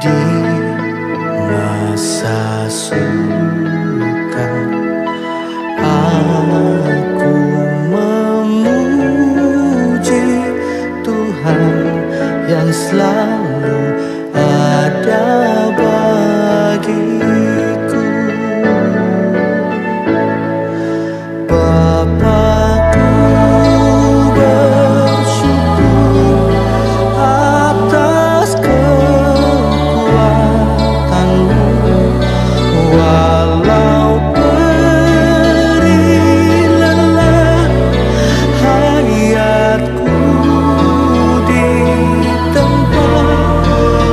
di masa sukar aku memuji Tuhan yang selalu ada bagiku. Bapakku bersyukur atas kekuatanmu, walau beri lelah hayatku di tempat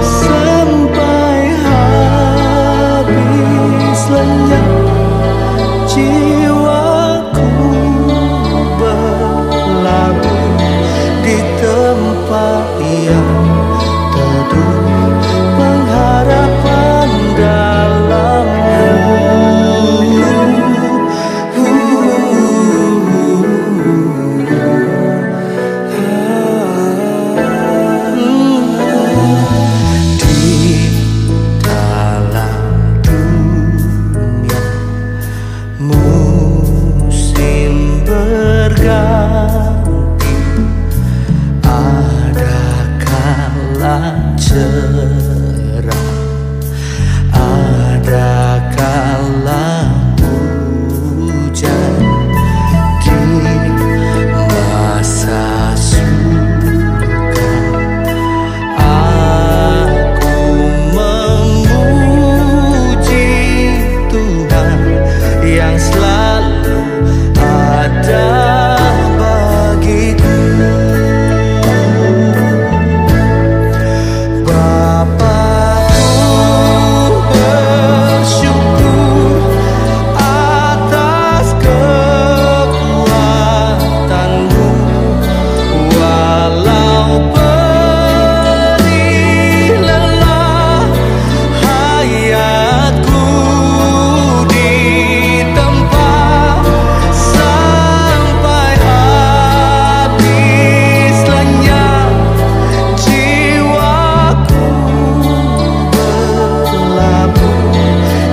sampai habis lenyap jiwaku berlabuh di tempat yang teduh pengharapan dalammu. Di dalam dunia musim berganti, ada kala cerah, ada kala hujan. Di masa sukar aku memuji Tuhan yang selalu ada bagiku. Bapakku bersyukur atas kekuatanmu, walau beri lelah hayatku di tempat sampai habis lenyap jiwaku berlabuh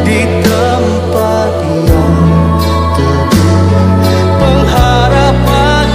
di tempat yang teduh pengharapan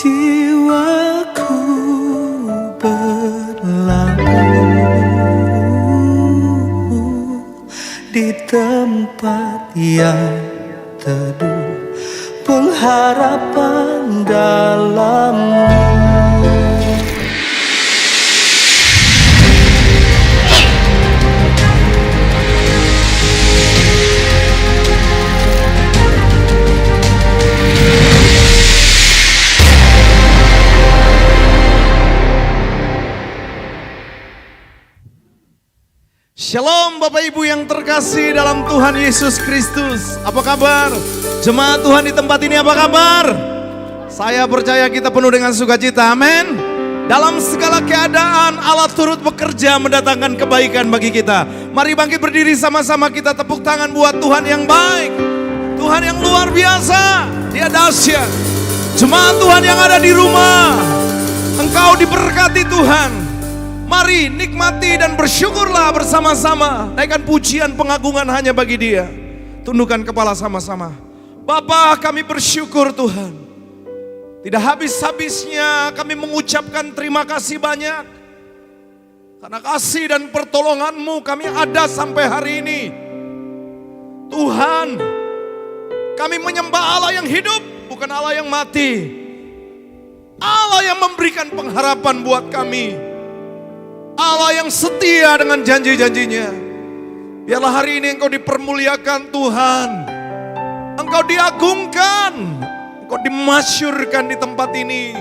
jiwaku berlabuh di tempat yang teduh pengharapan dalammu. Shalom Bapak Ibu yang terkasih dalam Tuhan Yesus Kristus. Apa kabar? Jemaat Tuhan di tempat ini apa kabar? Saya percaya kita penuh dengan sukacita, amin. Dalam segala keadaan Allah turut bekerja mendatangkan kebaikan bagi kita. Mari bangkit berdiri sama-sama, kita tepuk tangan buat Tuhan yang baik. Tuhan yang luar biasa, Dia dahsyat. Jemaat Tuhan yang ada di rumah, engkau diberkati Tuhan. Mari nikmati dan bersyukurlah bersama-sama. Naikkan pujian pengagungan hanya bagi Dia. Tundukkan kepala sama-sama. Bapa, kami bersyukur Tuhan. Tidak habis-habisnya kami mengucapkan terima kasih banyak. Karena kasih dan pertolongan-Mu kami ada sampai hari ini. Tuhan, kami menyembah Allah yang hidup, bukan Allah yang mati. Allah yang memberikan pengharapan buat kami. Allah yang setia dengan janji-janjinya. Biarlah hari ini Engkau dipermuliakan Tuhan. Engkau diagungkan. Engkau dimasyurkan di tempat ini.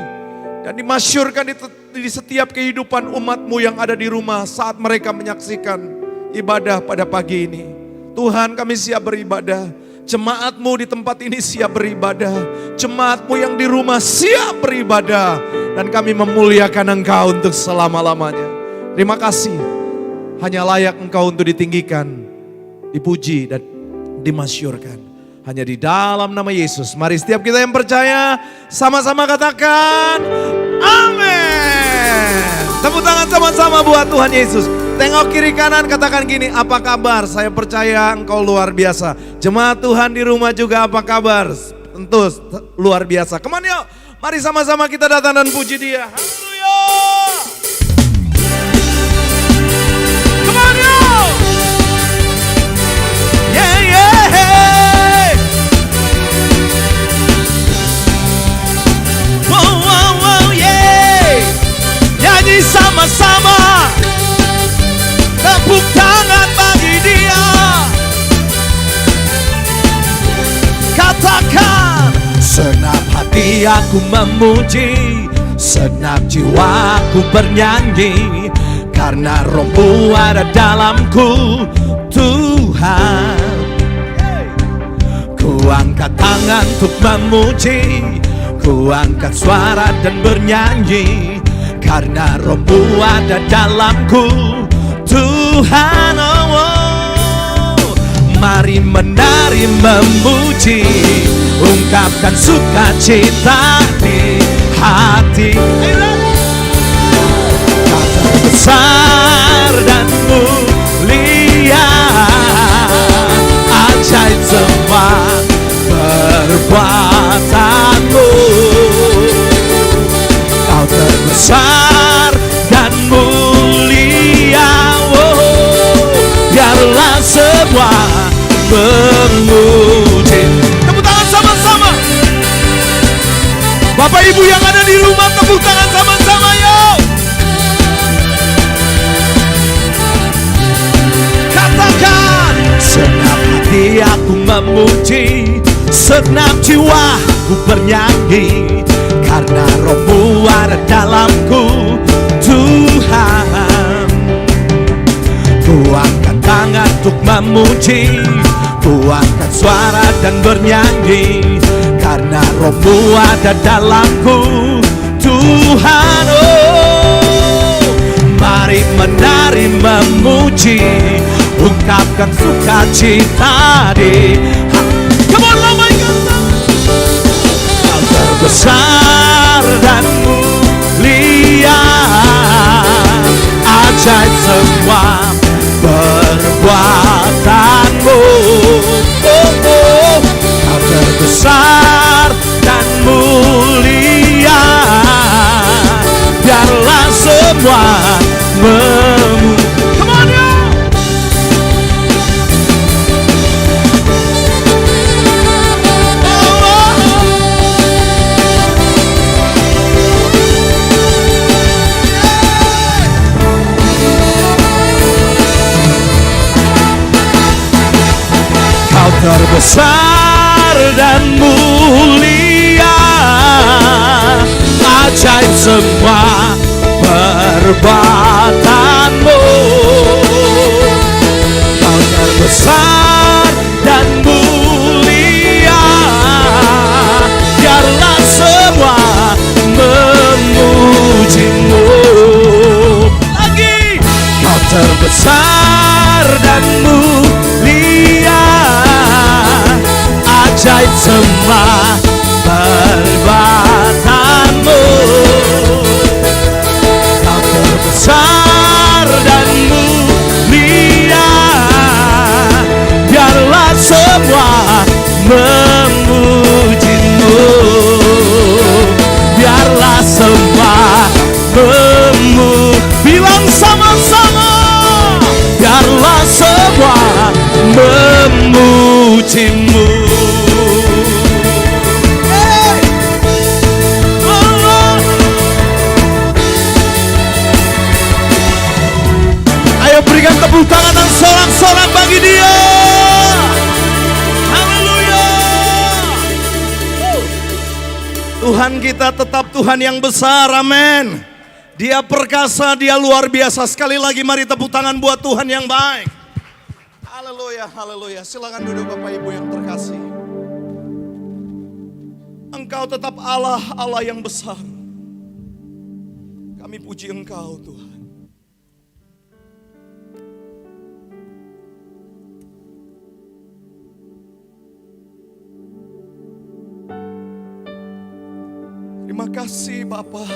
Dan dimasyurkan di setiap kehidupan umat-Mu yang ada di rumah saat mereka menyaksikan ibadah pada pagi ini. Tuhan, kami siap beribadah. Jemaat-Mu di tempat ini siap beribadah. Jemaat-Mu yang di rumah siap beribadah. Dan kami memuliakan Engkau untuk selama-lamanya. Terima kasih. Hanya layak Engkau untuk ditinggikan, dipuji dan dimasyurkan. Hanya di dalam nama Yesus. Mari setiap kita yang percaya sama-sama katakan amin. Tepuk tangan sama-sama buat Tuhan Yesus. Tengok kiri kanan, katakan gini, apa kabar? Saya percaya Engkau luar biasa. Jemaat Tuhan di rumah juga apa kabar? Tentu luar biasa. Come on yuk, mari sama-sama kita datang dan puji Dia. Haleluya. Come on yuk. Yeah, yeah. Nyanyi sama-sama, tepuk tangan bagi Dia. Katakan, senap hati aku memuji, senap jiwaku bernyanyi, karena Roh-Mu ada dalamku, Tuhan. Ku angkat tangan untuk memuji, ku angkat suara dan bernyanyi, karena Roh-Mu ada dalamku, Tuhan. Oh, mari menari memuji, ungkapkan sukacita di hati. Kata besar dan mulia, ajaib semua perbuatan-Mu. Kau terbesar dan mulia, oh, biarlah semua memuji. Tepuk tangan sama-sama. Bapak Ibu yang ada di rumah, tepuk tangan sama-sama yuk. Katakan, senap hati aku memuji, senap jiwaku bernyanyi, karena Roh-Mu ada dalamku, Tuhan. Ku angkat tangan untuk memuji, ku angkat suara dan bernyanyi, karena Roh-Mu ada dalamku, Tuhan. Oh, mari menari memuji, ungkapkan sukacita di hati. Come on, lambaikan tangan. Kau terbesar dan mulia, ajaib semua perbuatan-Mu. Oh, oh, Kau terbesar dan mulia, biarlah semua memuji. Come on, yo! Terbesar dan mulia, ajaib semua perbuatan-Mu. Kau terbesar dan mulia, biarlah semua memuji-Mu. semua perbuatanmu. Kau terbesar dan mulia, biarlah semua memujimu. Biarlah semua bilang sama-sama, biarlah semua memujimu. Hey! Allah. Ayo berikan tepuk tangan dan sorak-sorak bagi Dia. Haleluya. Tuhan kita tetap Tuhan yang besar, amin. Dia perkasa, Dia luar biasa. Sekali lagi mari tepuk tangan buat Tuhan yang baik. Haleluya, haleluya. Silakan duduk Bapak Ibu yang terkasih. Engkau tetap Allah, Allah yang besar. Kami puji Engkau Tuhan. Terima kasih Bapa.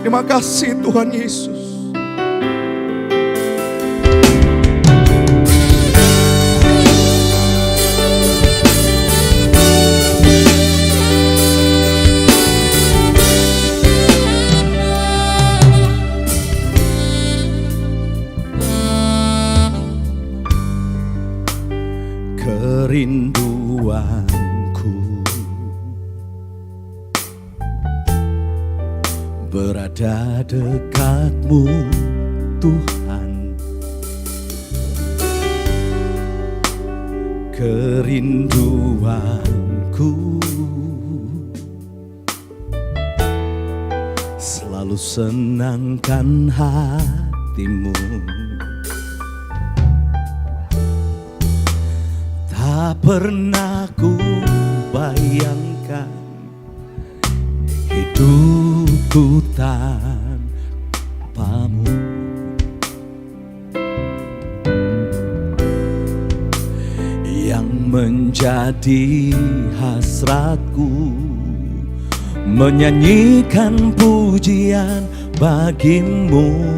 Terima kasih Tuhan Yesus. Kerinduanku berada dekatmu Tuhan. Kerinduanku selalu senangkan hatimu. Tak pernah ku bayangkan hidupku tanpamu. Yang menjadi hasratku menyanyikan pujian bagimu.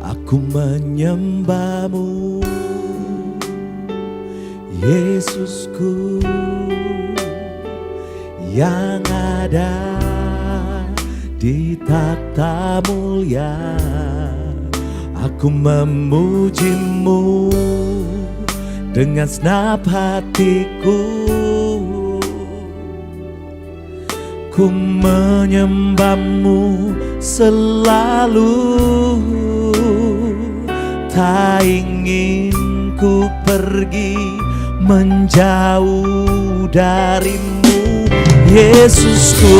Aku menyembahmu Yesusku yang ada di takhta mulia. Aku memujimu dengan segenap hatiku. Ku menyembahmu selalu, tak ingin ku pergi menjauh darimu Yesusku.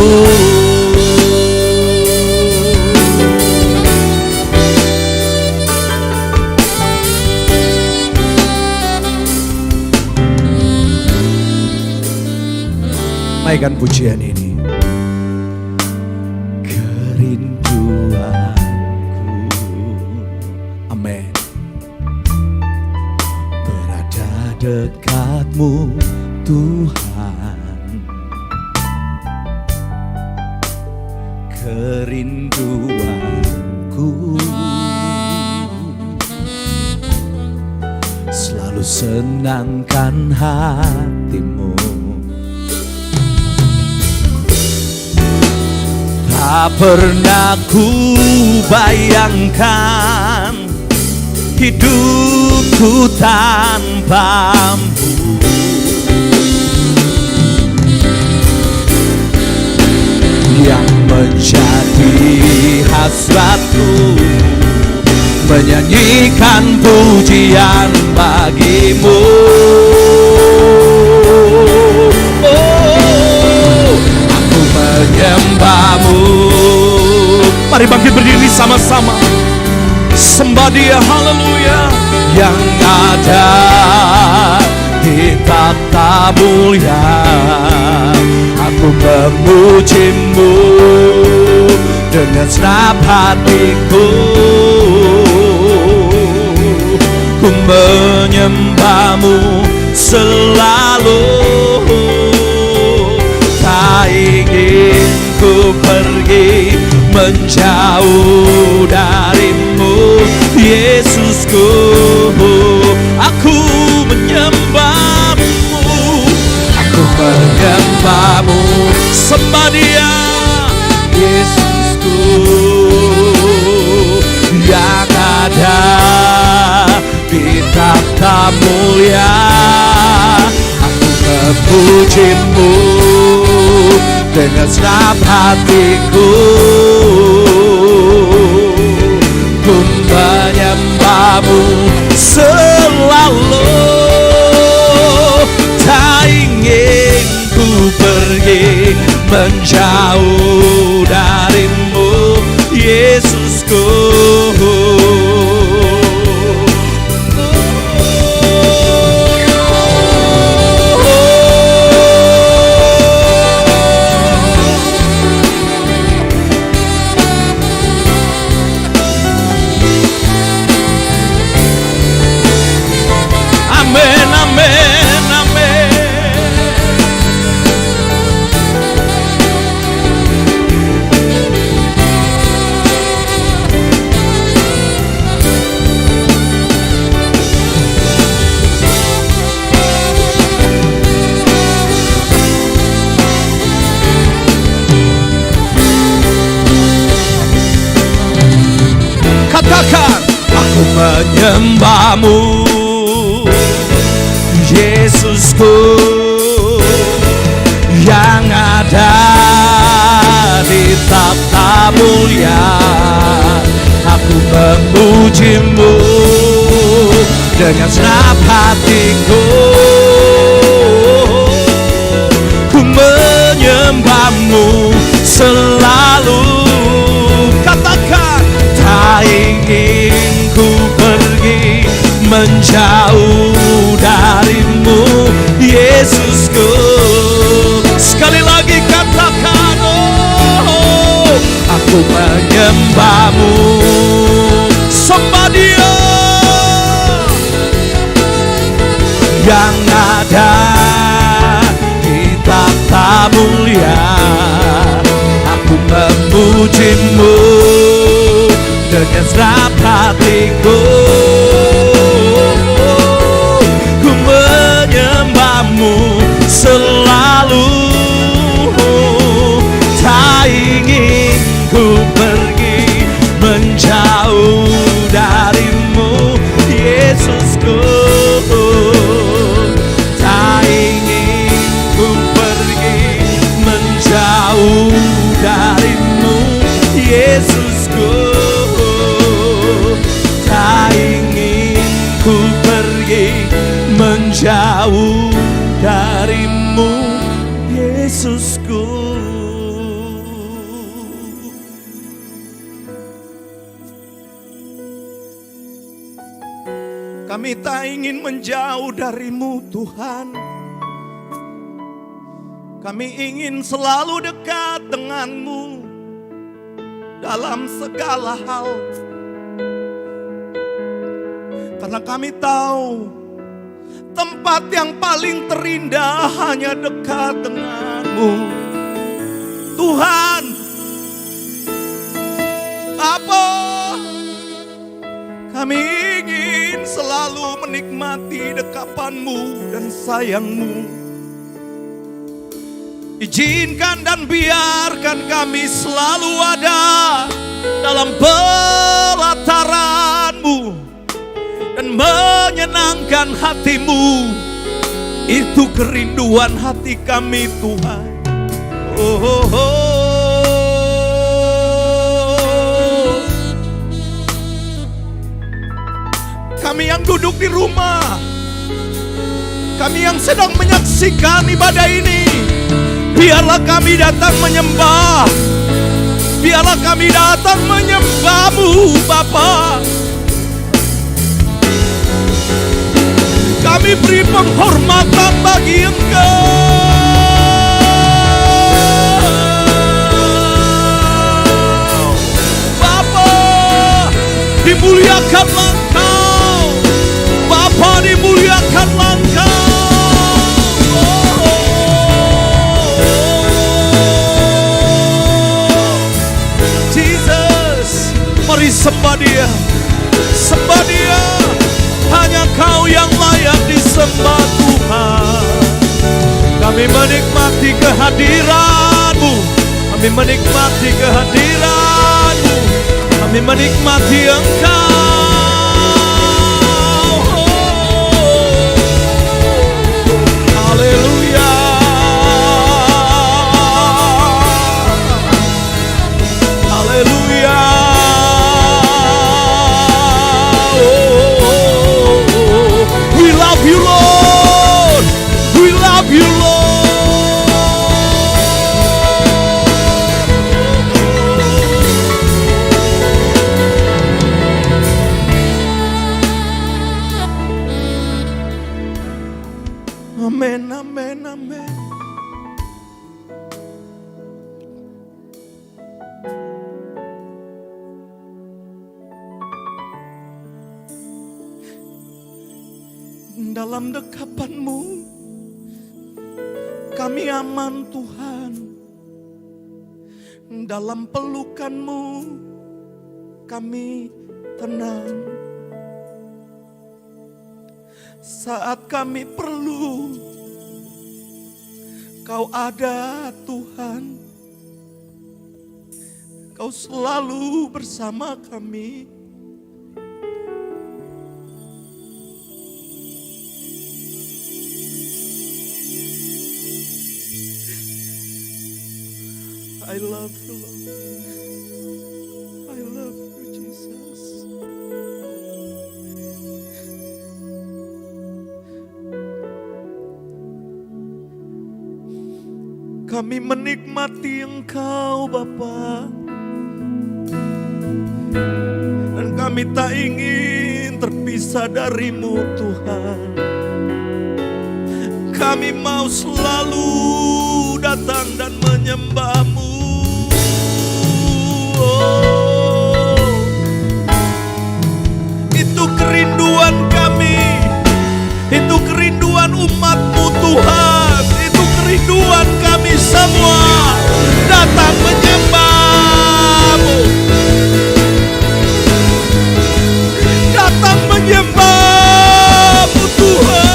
Mainkan pujian ini. Dekatmu Tuhan, kerinduanku selalu senangkan hatimu. Tak pernah ku bayangkan hidupku tanpamu. Yang menjadi hasratku menyanyikan pujian bagimu. Oh, aku menyembahmu. Mari bangkit berdiri sama-sama. Sembah Dia, haleluya. Yang ada di takhta mulia. Aku memujimu dengan segenap hatiku. ku menyembahmu selalu. Tak ingin ku pergi menjauh darimu, Yesusku. Aku menyembahmu, aku menyembahmu, sembah Dia, Yesusku. Yang ada di takhta mulia, aku memujimu dengan segenap hatiku. Ku menyembahmu selalu. Tak ingin ku pergi menjauh darimu, Yesusku. Amin, amin, amin. Katakan, aku menyembahmu, Yesusku. Yang ada di takhta mulia, aku memujimu dengan segenap hatiku. Ku menyembahmu selalu. Katakan, tak ingin ku pergi menjauh darimu, Yesusku. Sekali lagi katakan, oh, aku menyembahmu, sembah Dia. Yang ada di takhta mulia, aku memujimu dengan segenap hatiku. Ku menyembahmu selalu. Tak ingin ku pergi menjauh darimu, Yesusku. Tak ingin ku pergi menjauh darimu, Yesusku. Tak ingin ku pergi menjauh darimu, Yesusku. Kami tak ingin menjauh darimu, Tuhan. Kami ingin selalu dekat denganmu dalam segala hal. Karena kami tahu tempat yang paling terindah hanya dekat denganmu, Tuhan. Bapa, kami ingin selalu menikmati dekapanmu dan sayangmu. Izinkan dan biarkan kami selalu ada dalam pelataran-Mu dan menyenangkan hati-Mu. Itu kerinduan hati kami, Tuhan. Oh, oh, oh. Kami yang duduk di rumah, kami yang sedang menyaksikan ibadah ini, biarlah kami datang menyembah. Biarlah kami datang menyembah-Mu, Bapa. Kami beri penghormatan bagi Engkau. Bapa, dimuliakanlah Engkau. Mari sembah Dia. Sembah Dia. Hanya Kau yang layak disembah Tuhan. Kami menikmati kehadiran-Mu. Kami menikmati kehadiran-Mu. Kami menikmati Engkau. Haleluya. Haleluya. We love you, Lord. We love you, Lord. Amen, amen, amen. Dalam dekapan-Mu kami aman Tuhan. Dalam pelukan-Mu kami tenang. Saat kami perlu, Kau ada Tuhan. Kau selalu bersama kami. I love you, Lord. I love you, Jesus. Kami menikmati Engkau, Bapa. Dan kami tak ingin terpisah dari-Mu, Tuhan. Kami mau selalu datang dan menyembah-Mu. Itu kerinduan kami. Itu kerinduan umat-Mu, Tuhan. Itu kerinduan kami semua. Datang menyembah-Mu. Datang menyembah-Mu, Tuhan.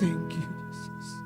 Thank you, Jesus.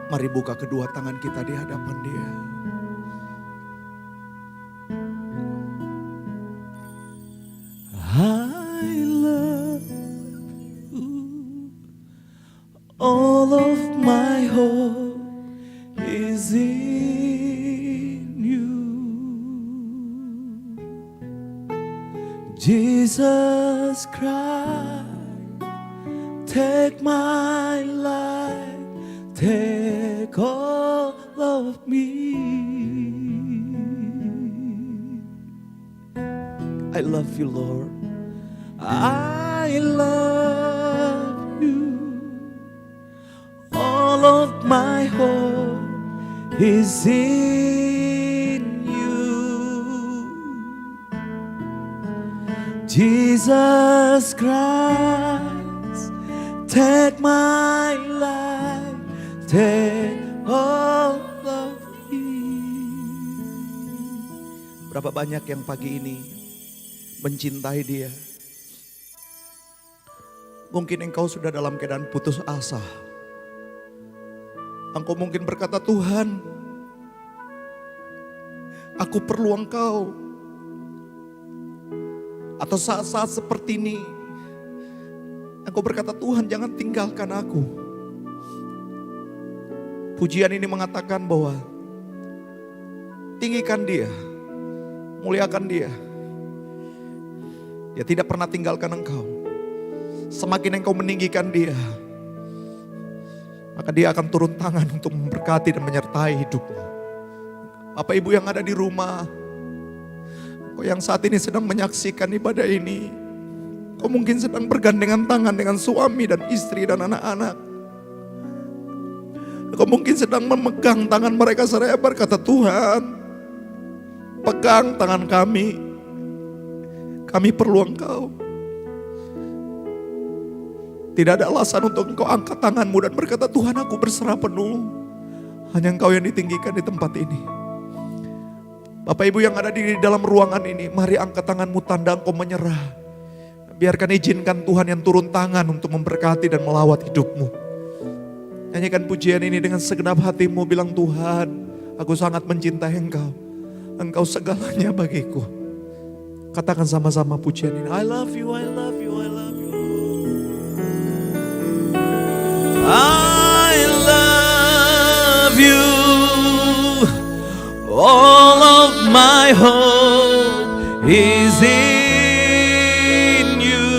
Mari buka kedua tangan kita di hadapan Dia. I love you. All of my hope is in you. Jesus Christ, take my life, take all of me. I love you, Lord. I love of my hope is in you. Jesus Christ, take my life, take all of me. Berapa banyak yang pagi ini mencintai Dia? Mungkin engkau sudah dalam keadaan putus asa. Engkau mungkin berkata, Tuhan, aku perlu Engkau. Atau saat-saat seperti ini, engkau berkata, Tuhan jangan tinggalkan aku. Pujian ini mengatakan bahwa tinggikan Dia, muliakan Dia. Dia tidak pernah tinggalkan engkau. Semakin engkau meninggikan Dia, maka Dia akan turun tangan untuk memberkati dan menyertai hidupmu. Bapak Ibu yang ada di rumah, kau yang saat ini sedang menyaksikan ibadah ini, kau mungkin sedang bergandengan tangan dengan suami dan istri dan anak-anak. Kau mungkin sedang memegang tangan mereka seraya berkata, Tuhan, pegang tangan kami perlu Engkau. Tidak ada alasan untuk engkau angkat tanganmu dan berkata, Tuhan aku berserah penuh. Hanya Engkau yang ditinggikan di tempat ini. Bapak Ibu yang ada di dalam ruangan ini, mari angkat tanganmu tanda engkau menyerah. Biarkan izinkan Tuhan yang turun tangan untuk memberkati dan melawat hidupmu. Nyanyikan pujian ini dengan segenap hatimu, bilang, Tuhan aku sangat mencintai Engkau. Engkau segalanya bagiku. Katakan sama-sama pujian ini. I love you, I love you, I love you. I love you. All of my hope is in you.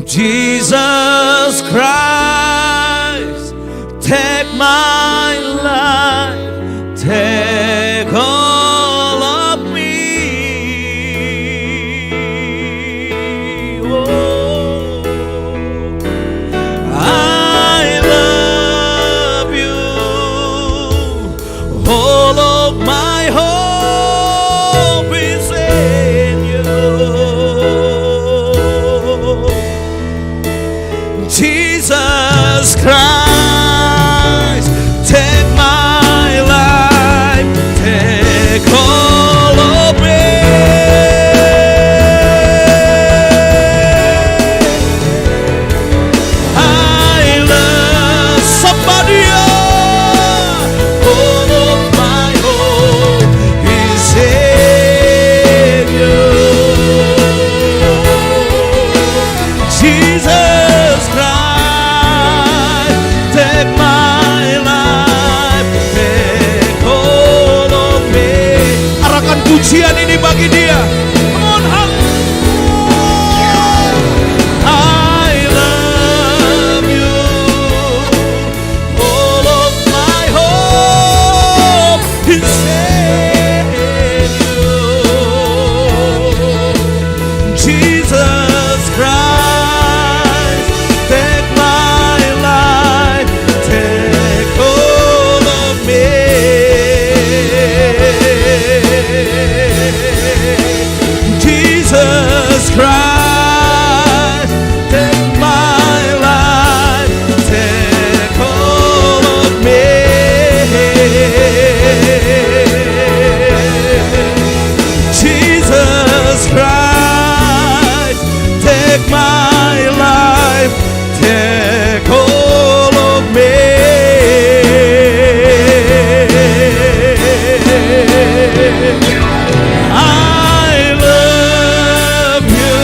Jesus Christ, take my life, take all of me. Oh, I love you. All of my hope is in you. Jesus Christ, take my life, take all of me. I love somebody else. All of my hope is in you. Jesus Christ, take my life, take all of me. Arahkan pujian ini bagi Dia. Come on, I love you. All of my hope is in you. Jesus Christ, take my life, take all of me. Jesus Christ, take my life, take all of me. Jesus Christ, take my life, take all of me. I love you.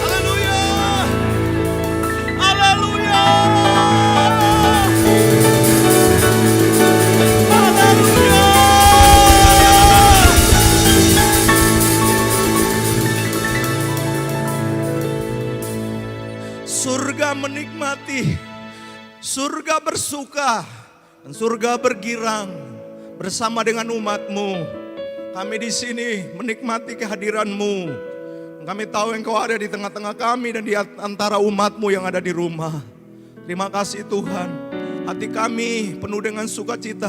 Hallelujah. Hallelujah. Surga menikmati, surga bersuka, dan surga bergirang bersama dengan umatmu. Kami di sini menikmati kehadiran-Mu. Kami tahu Engkau ada di tengah-tengah kami dan di antara umat-Mu yang ada di rumah. Terima kasih Tuhan. Hati kami penuh dengan sukacita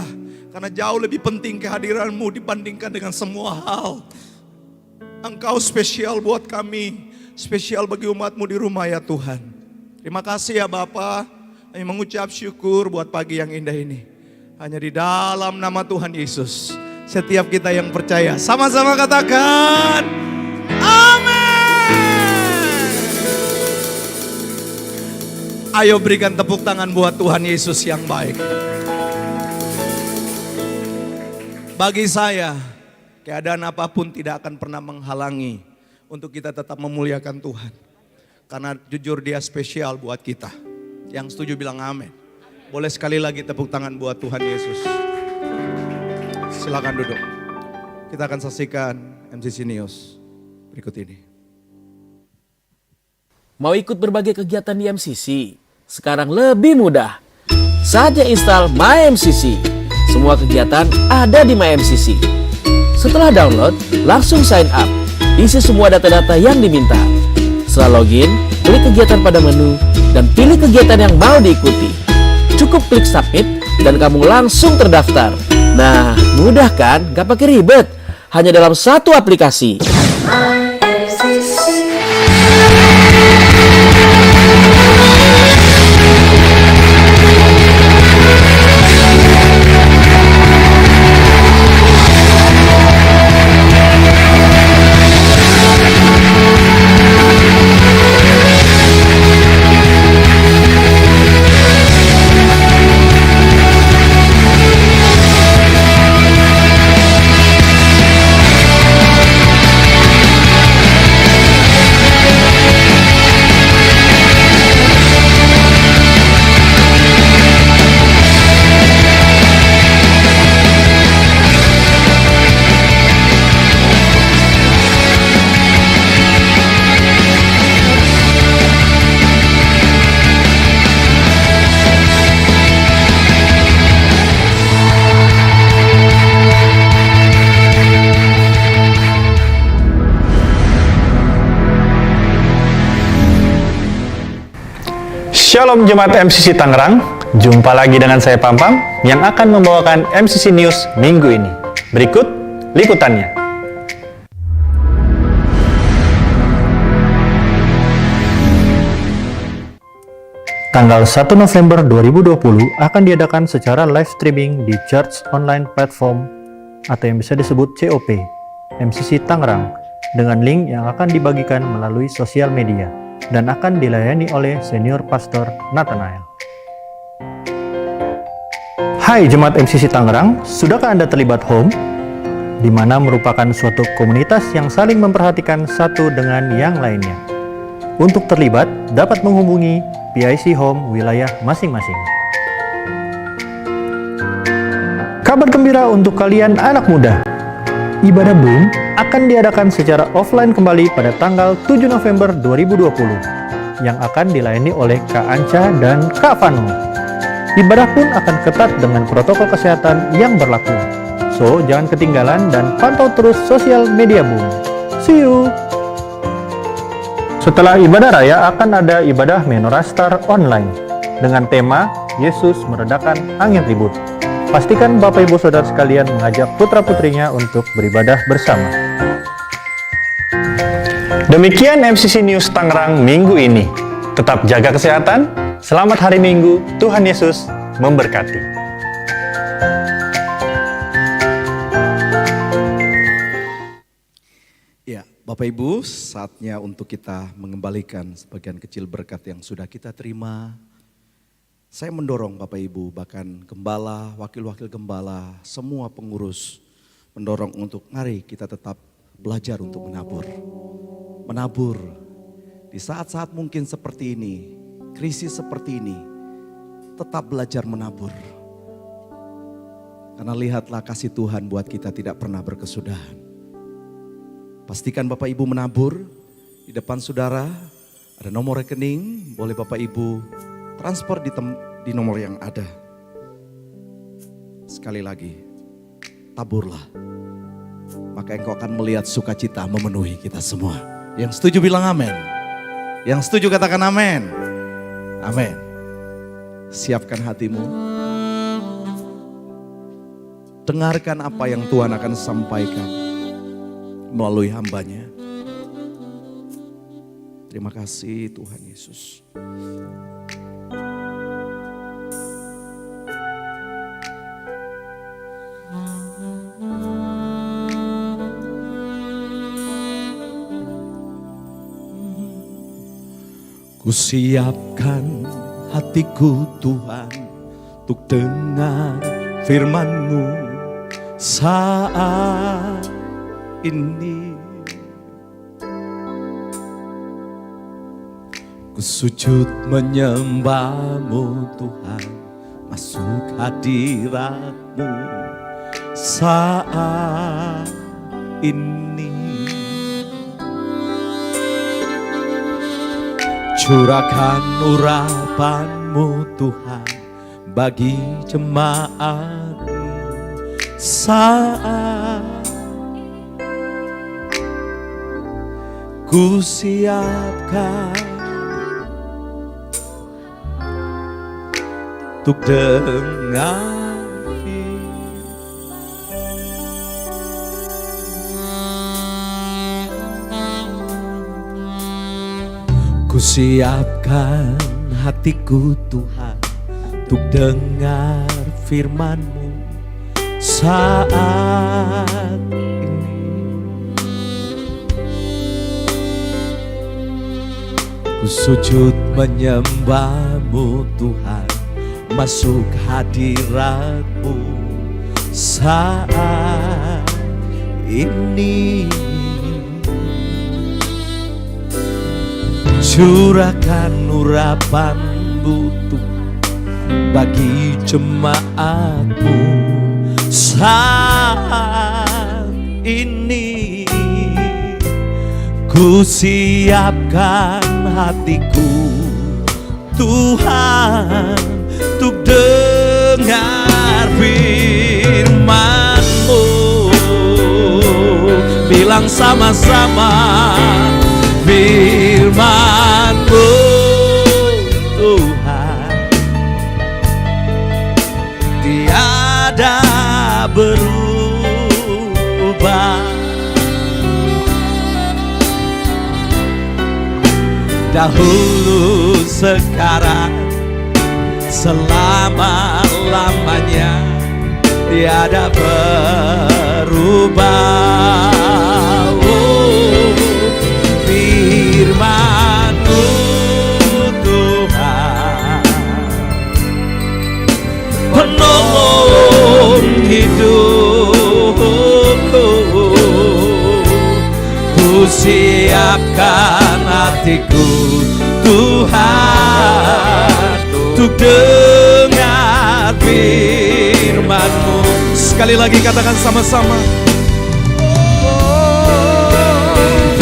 karena jauh lebih penting kehadiran-Mu dibandingkan dengan semua hal. Engkau spesial buat kami, spesial bagi umat-Mu di rumah ya Tuhan. Terima kasih ya Bapa. Kami mengucap syukur buat pagi yang indah ini. Hanya di dalam nama Tuhan Yesus. Setiap kita yang percaya sama-sama katakan amin. Ayo berikan tepuk tangan buat Tuhan Yesus yang baik. Bagi saya, keadaan apapun tidak akan pernah menghalangi untuk kita tetap memuliakan Tuhan. Karena jujur Dia spesial buat kita. Yang setuju bilang amin. Boleh sekali lagi tepuk tangan buat Tuhan Yesus. Silakan duduk. Kita akan saksikan MCC News berikut ini. Mau ikut berbagai kegiatan di MCC? Sekarang lebih mudah. Saja install MyMCC. Semua kegiatan ada di MyMCC. Setelah download, langsung sign up. Isi semua data-data yang diminta. Setelah login, klik kegiatan pada menu dan pilih kegiatan yang mau diikuti. Cukup klik submit dan kamu langsung terdaftar. Nah, mudah kan? Gak pakai ribet. Hanya dalam satu aplikasi. Shalom Jemaat MCC Tangerang, jumpa lagi dengan saya Pampam yang akan membawakan MCC News minggu ini. Berikut liputannya. Tanggal 1 November 2020 akan diadakan secara live streaming di Church Online Platform atau yang bisa disebut COP MCC Tangerang dengan link yang akan dibagikan melalui sosial media dan akan dilayani oleh Senior Pastor Nathanael. Hai Jemaat MCC Tangerang, sudahkah Anda terlibat HOME? Di mana merupakan suatu komunitas yang saling memperhatikan satu dengan yang lainnya. Untuk terlibat, dapat menghubungi PIC HOME wilayah masing-masing. Kabar gembira untuk kalian anak muda. Ibadah Boom akan diadakan secara offline kembali pada tanggal 7 November 2020 yang akan dilayani oleh Kak Anca dan Kak Vano. Ibadah pun akan ketat dengan protokol kesehatan yang berlaku. So, jangan ketinggalan dan pantau terus sosial media Boom. See you! Setelah ibadah raya akan ada ibadah Menorah Star online dengan tema Yesus meredakan angin ribut. Pastikan Bapak Ibu Saudara sekalian mengajak putra-putrinya untuk beribadah bersama. Demikian MCC News Tangerang minggu ini. Tetap jaga kesehatan, selamat hari Minggu, Tuhan Yesus memberkati. Ya, Bapak Ibu, saatnya untuk kita mengembalikan sebagian kecil berkat yang sudah kita terima. Saya mendorong Bapak Ibu, bahkan gembala, wakil-wakil gembala, semua pengurus mendorong untuk mari kita tetap belajar untuk menabur. Menabur di saat-saat mungkin seperti ini, krisis seperti ini, tetap belajar menabur. Karena lihatlah kasih Tuhan buat kita tidak pernah berkesudahan. Pastikan Bapak Ibu menabur, di depan saudara ada nomor rekening, boleh Bapak Ibu transfer di nomor yang ada. Sekali lagi, taburlah. maka engkau akan melihat sukacita memenuhi kita semua. Yang setuju bilang amin. Yang setuju katakan amin. Amin. Siapkan hatimu. Dengarkan apa yang Tuhan akan sampaikan melalui hambanya. Terima kasih Tuhan Yesus. Kusiapkan hatiku Tuhan untuk dengar firman-Mu saat ini. Ku sujud menyembah-Mu Tuhan, masuk hadirat-Mu saat ini. Curahkan urapan-Mu Tuhan bagi jemaat-Mu saat ku siapkan untuk dengar. Ku siapkan hatiku Tuhan untuk dengar firman-Mu saat ini. Ku sujud menyembah-Mu Tuhan, masuk hadirat-Mu saat ini. Curahkan urapan-Mu Tuhan bagi jemaat-Mu saat ini. Ku siapkan hatiku Tuhan untuk dengar firman-Mu. Bilang sama-sama, firman-Mu Tuhan tiada berubah. Dahulu, sekarang, selama-lamanya tiada berubah. Firman-Mu Tuhan, penolong hidupku. Ku siapkan hatiku Tuhan untuk dengar firman-Mu. Sekali lagi katakan sama-sama.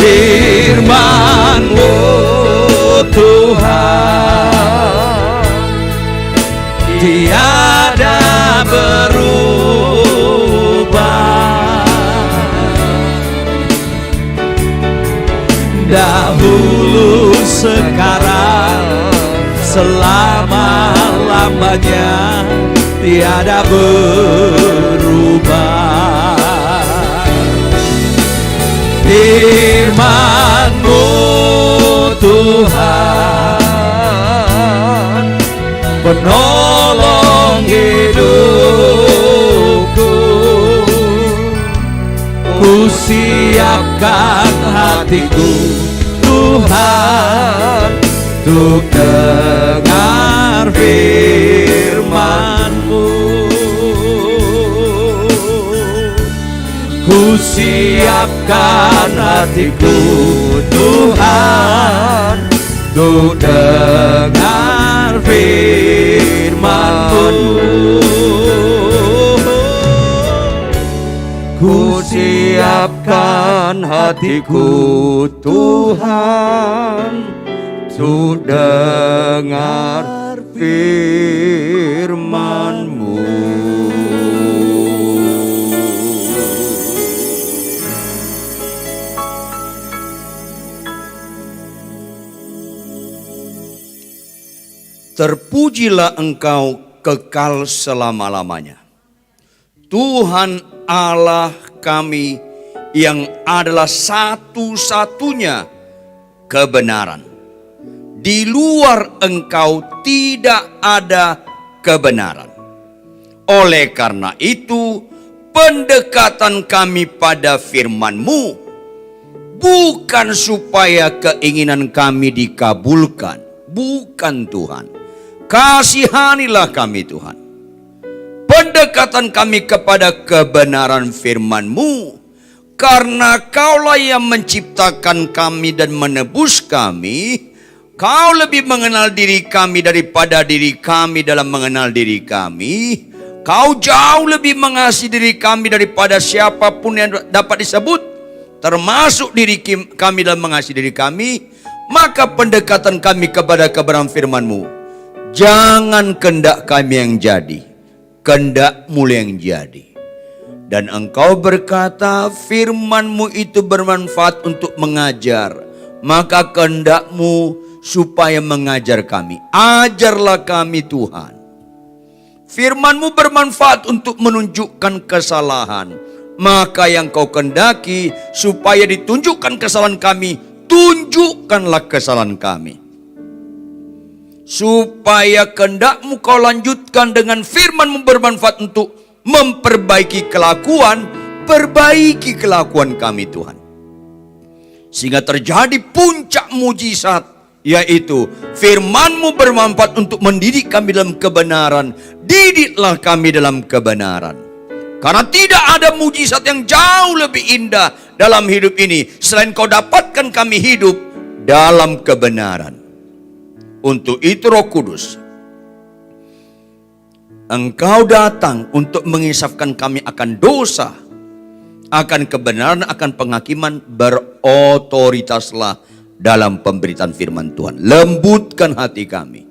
Firman-Mu Tuhan tiada berubah. Dahulu, sekarang, selama-lamanya tiada berubah. Firman-Mu Tuhan, penolong hidupku. Ku siapkan hatiku Tuhan untuk dengar firman-Mu. Ku siapkan hatiku Tuhan untuk dengar firman-Mu. Ku siapkan hatiku Tuhan untuk dengar firman-Mu. Terpujilah Engkau kekal selama-lamanya. Tuhan Allah kami yang adalah satu-satunya kebenaran. Di luar Engkau tidak ada kebenaran. Oleh karena itu, pendekatan kami pada firman-Mu bukan supaya keinginan kami dikabulkan. Bukan Tuhan. Kasihanilah kami Tuhan. Pendekatan kami kepada kebenaran firman-Mu, karena Kaulah yang menciptakan kami dan menebus kami. Kau lebih mengenal diri kami daripada diri kami dalam mengenal diri kami. Kau jauh lebih mengasihi diri kami daripada siapapun yang dapat disebut, termasuk diri kami dalam mengasihi diri kami. Maka pendekatan kami kepada kebenaran firman-Mu, jangan kehendak kami yang jadi, kehendak-Mu yang jadi. Dan Engkau berkata firman-Mu itu bermanfaat untuk mengajar, maka kehendak-Mu supaya mengajar kami. Ajarlah kami Tuhan. Firman-Mu bermanfaat untuk menunjukkan kesalahan, maka yang Kau kehendaki supaya ditunjukkan kesalahan kami, tunjukkanlah kesalahan kami. Supaya kehendak-Mu Kau lanjutkan dengan firman-Mu bermanfaat untuk memperbaiki kelakuan, perbaiki kelakuan kami Tuhan. Sehingga terjadi puncak mujizat, yaitu firman-Mu bermanfaat untuk mendidik kami dalam kebenaran. Didiklah kami dalam kebenaran. Karena tidak ada mujizat yang jauh lebih indah dalam hidup ini selain Kau dapatkan kami hidup dalam kebenaran. Untuk itu Roh Kudus, Engkau datang untuk mengisafkan kami akan dosa, akan kebenaran, akan penghakiman. Berotoritaslah dalam pemberitaan firman Tuhan. Lembutkan hati kami.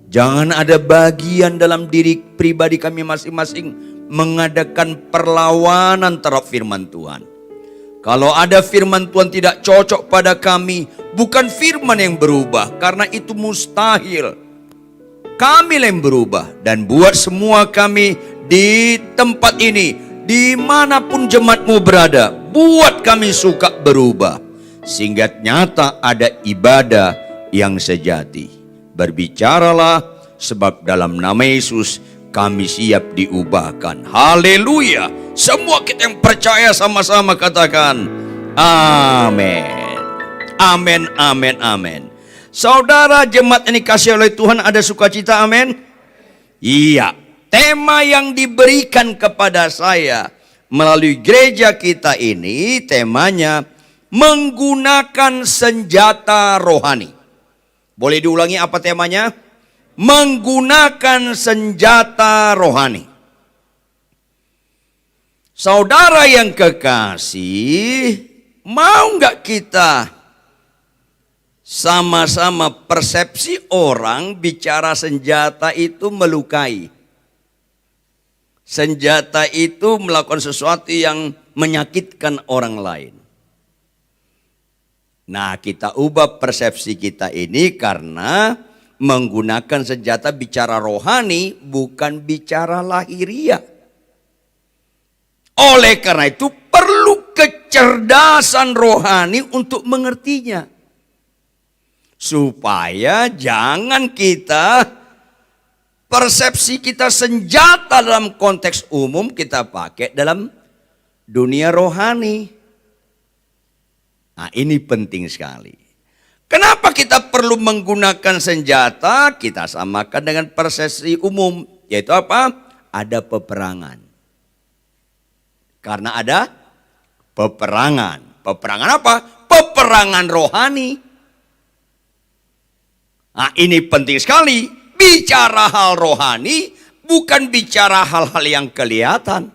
Jangan ada bagian dalam diri pribadi kami masing-masing mengadakan perlawanan terhadap firman Tuhan. Kalau ada firman Tuhan tidak cocok pada kami, bukan firman yang berubah, karena itu mustahil. Kami yang berubah, dan buat semua kami di tempat ini, dimanapun jemaat-Mu berada, buat kami suka berubah, sehingga nyata ada ibadah yang sejati. Berbicaralah, sebab dalam nama Yesus kami siap diubahkan. Haleluya. Semua kita yang percaya sama-sama katakan amin. Amin, amin, amin. Saudara jemaat ini kasih oleh Tuhan, ada sukacita, amin. Iya, tema yang diberikan kepada saya melalui gereja kita ini, temanya menggunakan senjata rohani. Boleh diulangi apa temanya? Menggunakan senjata rohani. Saudara yang kekasih, mau nggak kita sama-sama persepsi orang bicara senjata itu melukai? Senjata itu melakukan sesuatu yang menyakitkan orang lain. Nah, kita ubah persepsi kita ini karena menggunakan senjata bicara rohani, bukan bicara lahiriah. Oleh karena itu perlu kecerdasan rohani untuk mengertinya. Supaya jangan kita, persepsi kita senjata dalam konteks umum kita pakai dalam dunia rohani. Nah, ini penting sekali. Kenapa kita perlu menggunakan senjata? Kita samakan dengan persepsi umum, yaitu apa? Ada peperangan. Karena ada peperangan. Peperangan apa? Peperangan rohani. Nah, ini penting sekali. Bicara hal rohani bukan bicara hal-hal yang kelihatan.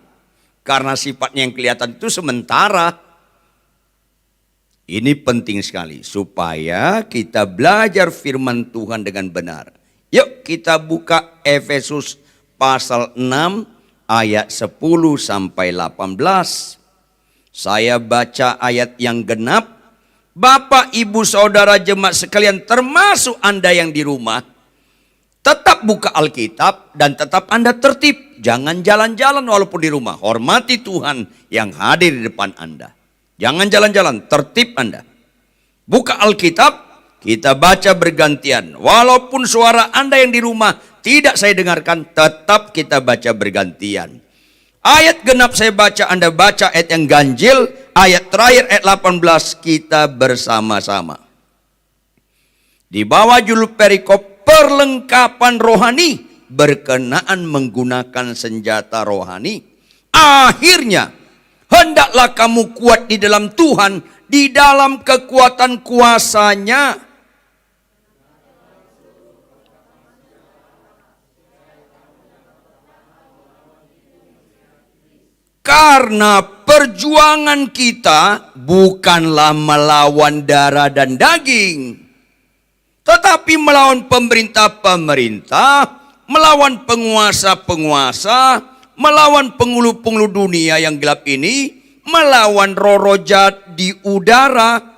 Karena sifatnya yang kelihatan itu sementara. Ini penting sekali supaya kita belajar firman Tuhan dengan benar. Yuk kita buka Efesus pasal 6 ayat 10 sampai 18. Saya baca ayat yang genap. Bapak, ibu, saudara jemaat sekalian, termasuk Anda yang di rumah, Tetap buka Alkitab dan tetap Anda tertib. Jangan jalan-jalan walaupun di rumah. Hormati Tuhan yang hadir di depan Anda. Jangan jalan-jalan, tertib Anda. Buka Alkitab, kita baca bergantian. Walaupun suara Anda yang di rumah tidak saya dengarkan, tetap kita baca bergantian. Ayat genap saya baca, Anda baca ayat yang ganjil. Ayat terakhir ayat 18 kita bersama-sama. Di bawah judul perikop perlengkapan rohani berkenaan menggunakan senjata rohani. Akhirnya hendaklah kamu kuat di dalam Tuhan, di dalam kekuatan kuasa-Nya. Karena perjuangan kita bukanlah melawan darah dan daging, tetapi melawan pemerintah-pemerintah, melawan penguasa-penguasa, melawan penghulu-penghulu dunia yang gelap ini, melawan roh-roh jahat di udara.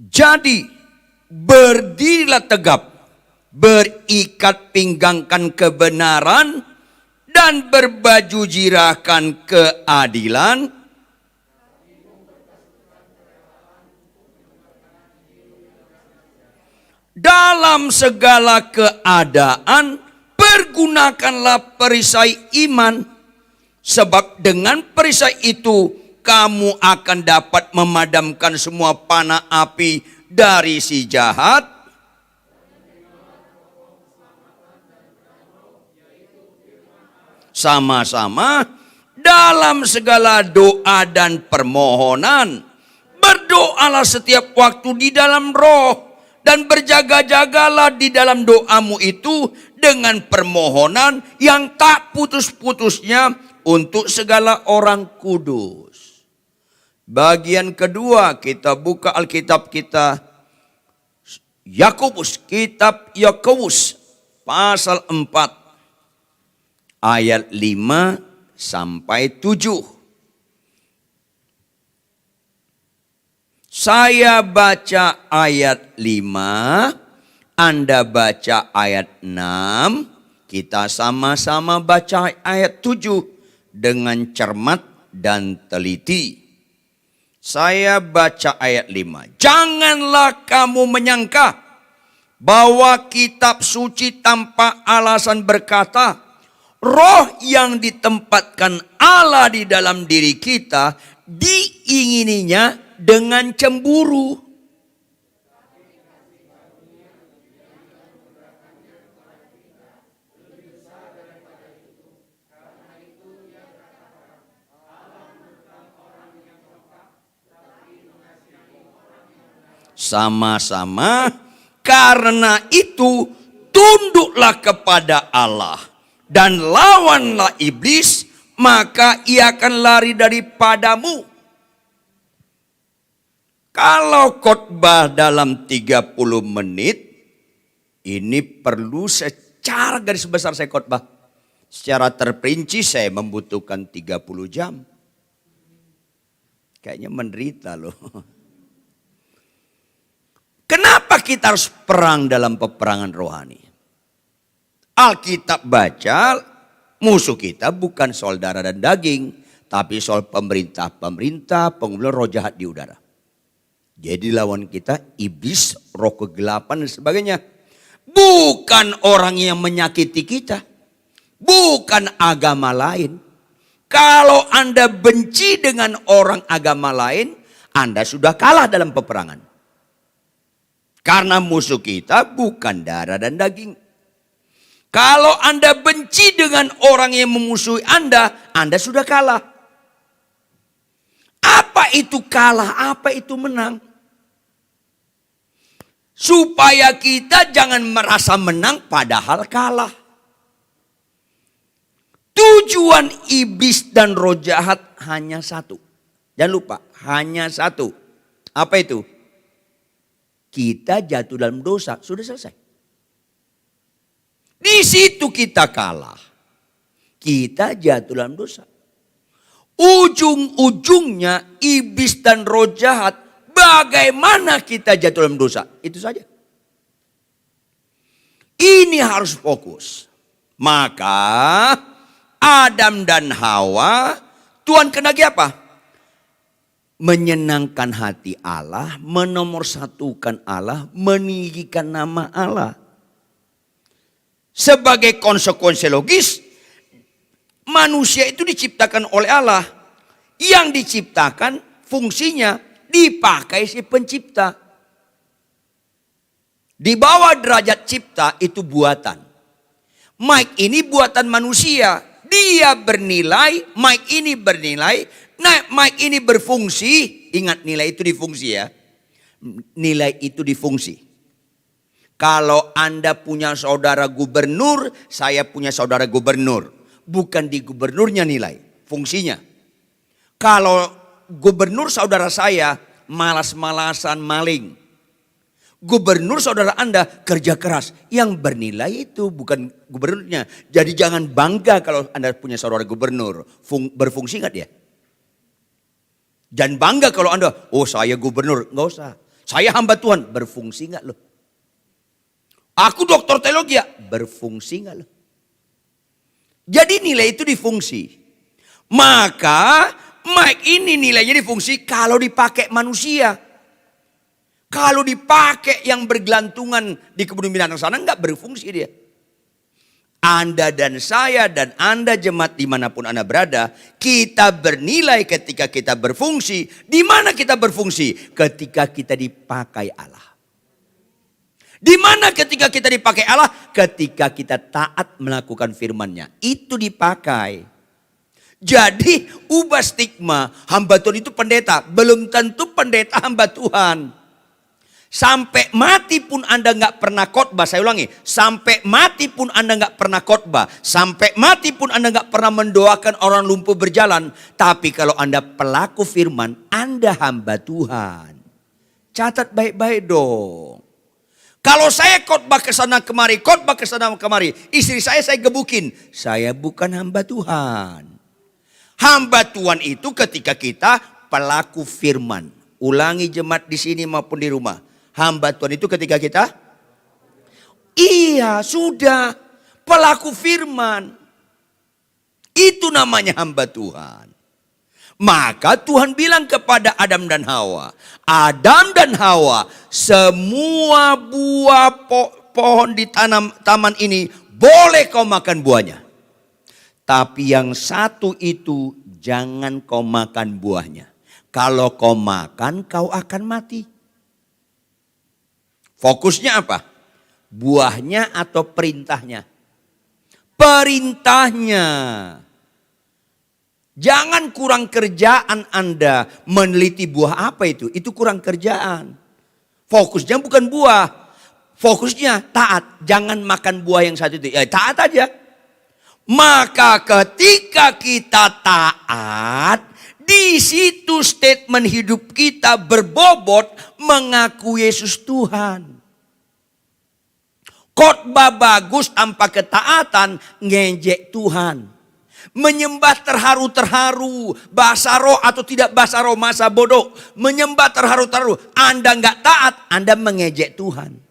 Jadi, berdirilah tegap, berikat pinggangkan kebenaran, dan berbaju jirahkan keadilan. Dalam segala keadaan, pergunakanlah perisai iman, sebab dengan perisai itu kamu akan dapat memadamkan semua panah api dari si jahat. Sama-sama dalam segala doa dan permohonan, berdoalah setiap waktu di dalam roh, dan berjaga-jagalah di dalam doamu itu dengan permohonan yang tak putus-putusnya untuk segala orang kudus. Bagian kedua, kita buka Alkitab kita, Yakobus, kitab Yakobus pasal 4 ayat 5 sampai 7. Saya baca ayat 5, Anda baca ayat 6, kita sama-sama baca ayat 7 dengan cermat dan teliti. Saya baca ayat 5. Janganlah kamu menyangka bahwa kitab suci tanpa alasan berkata, roh yang ditempatkan Allah di dalam diri kita diingininya dengan cemburu. Sama-sama, karena itu tunduklah kepada Allah dan lawanlah iblis, maka ia akan lari daripadamu. Kalau khotbah dalam 30 menit, ini perlu secara garis besar saya khotbah. Secara terperinci saya membutuhkan 30 jam. Kayaknya menderita loh. Kenapa kita harus perang dalam peperangan rohani? Alkitab baca, musuh kita bukan soal darah dan daging, tapi soal pemerintah-pemerintah, penghulu roh jahat di udara. Jadi lawan kita iblis, roh kegelapan dan sebagainya. Bukan orang yang menyakiti kita. Bukan agama lain. Kalau Anda benci dengan orang agama lain, Anda sudah kalah dalam peperangan. Karena musuh kita bukan darah dan daging. Kalau Anda benci dengan orang yang memusuhi Anda sudah kalah. Apa itu kalah? Apa itu menang? Supaya kita jangan merasa menang padahal kalah. Tujuan iblis dan roh jahat hanya satu. Jangan lupa, hanya satu. Apa itu? Kita jatuh dalam dosa, sudah selesai. Di situ kita kalah. Kita jatuh dalam dosa. Ujung-ujungnya iblis dan roh jahat, bagaimana kita jatuh dalam dosa? Itu saja. Ini harus fokus. Maka Adam dan Hawa, Tuhan kenaki apa? Menyenangkan hati Allah, menomorsatukan Allah, meninggikan nama Allah. Sebagai konsekuensi logis, manusia itu diciptakan oleh Allah. Yang diciptakan fungsinya dipakai si pencipta. Di bawah derajat cipta itu buatan. Mic ini buatan manusia. Dia bernilai, mic ini bernilai. Nah, mic ini berfungsi. Ingat, nilai itu difungsi ya. Nilai itu difungsi. Kalau Anda punya saudara gubernur, saya punya saudara gubernur. Bukan di gubernurnya nilai, fungsinya. Kalau gubernur saudara saya malas-malasan maling. Gubernur saudara Anda kerja keras. Yang bernilai itu bukan gubernurnya. Jadi jangan bangga kalau Anda punya saudara gubernur. Berfungsi nggak dia? Dan bangga kalau Anda, oh saya gubernur. Nggak usah. Saya hamba Tuhan. Berfungsi nggak loh? Aku dokter teologi ya. Berfungsi nggak loh? Jadi nilai itu difungsi. Maka mic ini nilainya difungsi kalau dipakai manusia. Kalau dipakai yang bergelantungan di kebun binatang sana enggak berfungsi dia. Anda dan saya dan Anda jemaat dimanapun Anda berada, kita bernilai ketika kita berfungsi. Di mana kita berfungsi? Ketika kita dipakai Allah. Di mana ketika kita dipakai Allah? Ketika kita taat melakukan firman-Nya. Itu dipakai. Jadi ubah stigma hamba Tuhan itu pendeta. Belum tentu pendeta hamba Tuhan. Sampai mati pun Anda nggak pernah khotbah. Saya ulangi, sampai mati pun Anda nggak pernah khotbah. Sampai mati pun Anda nggak pernah mendoakan orang lumpuh berjalan. Tapi kalau Anda pelaku firman, Anda hamba Tuhan. Catat baik-baik dong. Kalau saya khotbah ke sana kemari, khotbah ke sana kemari, istri saya gebukin. Saya bukan hamba Tuhan. Hamba Tuhan itu ketika kita pelaku firman. Ulangi jemaat di sini maupun di rumah. Hamba Tuhan itu ketika kita, iya sudah, pelaku firman. Itu namanya hamba Tuhan. Maka Tuhan bilang kepada Adam dan Hawa. Adam dan Hawa, semua buah pohon di taman ini boleh kau makan buahnya. Tapi yang satu itu jangan kau makan buahnya. Kalau kau makan kau akan mati. Fokusnya apa? Buahnya atau perintahnya? Perintahnya. Jangan kurang kerjaan Anda meneliti buah apa itu. Itu kurang kerjaan. Fokusnya bukan buah. Fokusnya taat. Jangan makan buah yang satu itu. Ya taat aja. Maka ketika kita taat, di situ statement hidup kita berbobot mengaku Yesus Tuhan. Khotbah bagus tanpa ketaatan ngejek Tuhan. Menyembah terharu-terharu, bahasa roh atau tidak bahasa roh, masa bodoh. Menyembah terharu-terharu, Anda nggak taat, Anda mengejek Tuhan.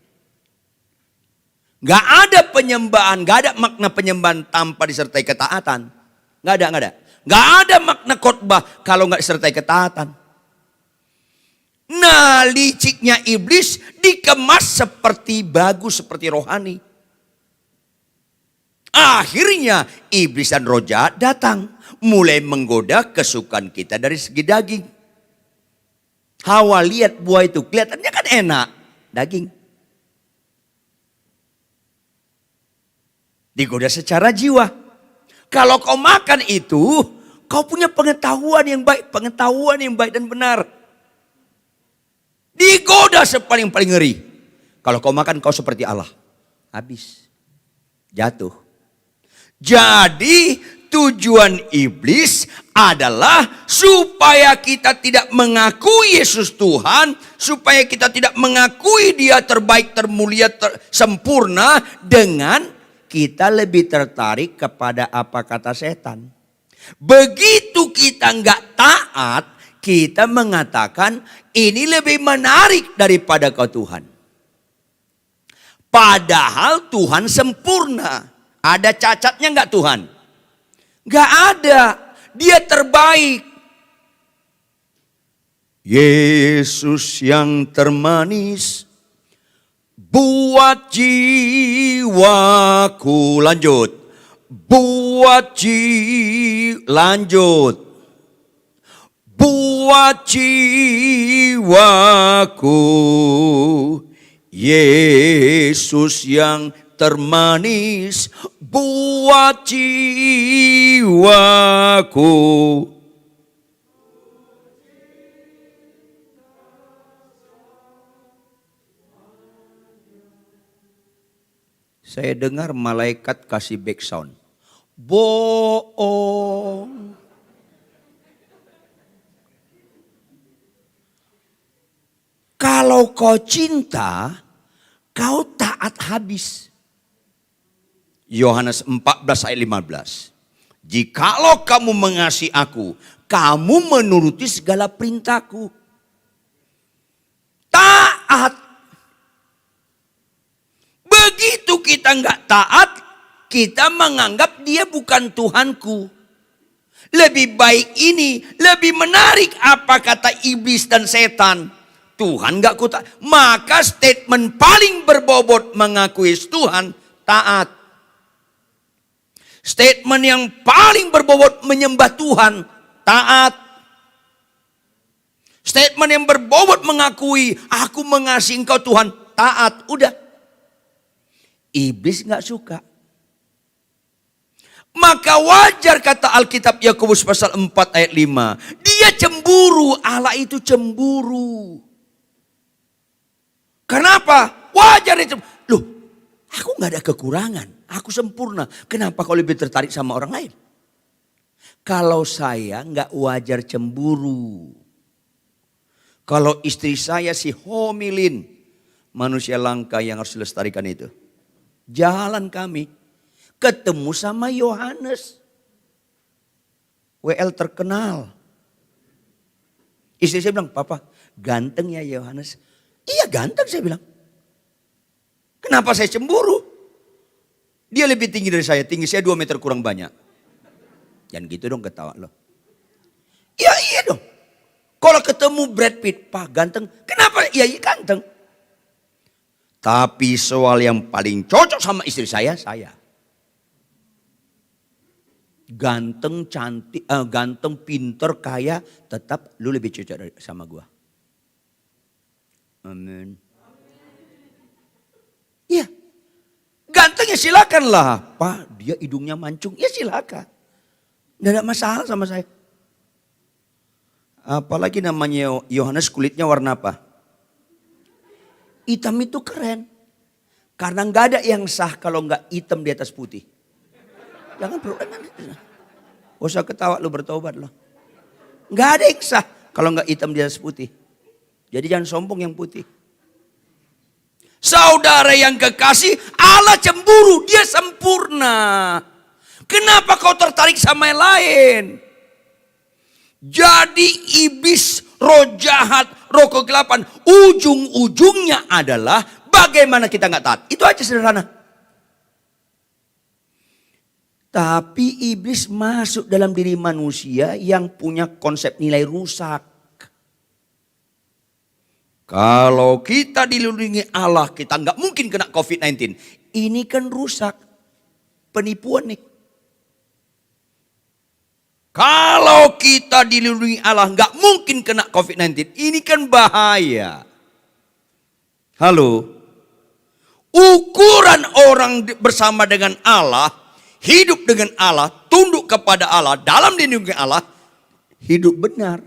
Nggak ada penyembahan, nggak ada makna penyembahan tanpa disertai ketaatan. Nggak ada. Nggak ada makna khotbah kalau nggak disertai ketaatan. Nah, liciknya iblis dikemas seperti bagus, seperti rohani. Akhirnya iblis dan roh jahat datang. Mulai menggoda kesukaan kita dari segi daging. Hawa lihat buah itu, kelihatannya kan enak. Daging. Digoda secara jiwa. Kalau kau makan itu, kau punya pengetahuan yang baik dan benar. Digoda sepaling-paling ngeri. Kalau kau makan kau seperti Allah. Habis. Jatuh. Jadi tujuan iblis adalah supaya kita tidak mengakui Yesus Tuhan. Supaya kita tidak mengakui Dia terbaik, termulia, sempurna. Dengan kita lebih tertarik kepada apa kata setan. Begitu kita nggak taat, kita mengatakan ini lebih menarik daripada kau Tuhan. Padahal Tuhan sempurna. Ada cacatnya nggak Tuhan? Nggak ada. Dia terbaik. Yesus yang termanis buat jiwaku. Lanjut. Lanjut. Buat jiwaku. Yesus yang termanis buat jiwaku. Saya dengar malaikat kasih back sound. Bohong. Kalau kau cinta, kau taat habis. Yohanes 14 ayat 15. Jikalau kamu mengasihi aku, kamu menuruti segala perintahku. Taat. Begitu kita nggak taat, kita menganggap dia bukan Tuhanku. Lebih baik ini, lebih menarik apa kata iblis dan setan. Tuhan nggak ku taat. Maka statement paling berbobot mengakui Tuhan, taat. Statement yang paling berbobot menyembah Tuhan, taat. Statement yang berbobot mengakui, aku mengasihi engkau Tuhan, taat. Udah. Iblis nggak suka. Maka wajar kata Alkitab Yakobus pasal 4 ayat 5. Dia cemburu, Allah itu cemburu. Kenapa? Wajar itu. Loh, aku nggak ada kekurangan. Aku sempurna. Kenapa kau lebih tertarik sama orang lain? Kalau saya nggak wajar cemburu. Kalau istri saya si homilin. Manusia langka yang harus dilestarikan itu. Jalan kami. Ketemu sama Yohanes. WL terkenal. Istri saya bilang, Papa ganteng ya Yohanes. Iya ganteng saya bilang. Kenapa saya cemburu? Dia lebih tinggi dari saya. Tinggi saya 2 meter kurang banyak. Jangan gitu dong ketawa loh. Ya iya dong. Kalau ketemu Brad Pitt, Pak ganteng. Kenapa? Iya ganteng. Tapi soal yang paling cocok sama istri saya. Ganteng, cantik, ganteng, pinter, kaya, tetap lu lebih cocok sama gua. Amin. Iya. Ganteng ya silakan lah. Pak dia hidungnya mancung. Ya silakan. Nggak ada masalah sama saya. Apalagi namanya Yohanes kulitnya warna apa? Hitam itu keren. Karena nggak ada yang sah kalau nggak hitam di atas putih. Jangan perlu. Gak usah ketawa lu bertobat lo. Nggak ada yang sah kalau nggak hitam di atas putih. Jadi jangan sombong yang putih. Saudara yang kekasih, Allah cemburu, dia sempurna. Kenapa kau tertarik sama yang lain? Jadi iblis, roh jahat, roh kegelapan, ujung-ujungnya adalah bagaimana kita nggak taat. Itu aja sederhana. Tapi iblis masuk dalam diri manusia yang punya konsep nilai rusak. Kalau kita dilindungi Allah, kita nggak mungkin kena COVID-19. Ini kan rusak. Penipuan nih. Kalau kita dilindungi Allah, nggak mungkin kena COVID-19. Ini kan bahaya. Halo. Ukuran orang bersama dengan Allah, hidup dengan Allah, tunduk kepada Allah, dalam dilindungi Allah, hidup benar.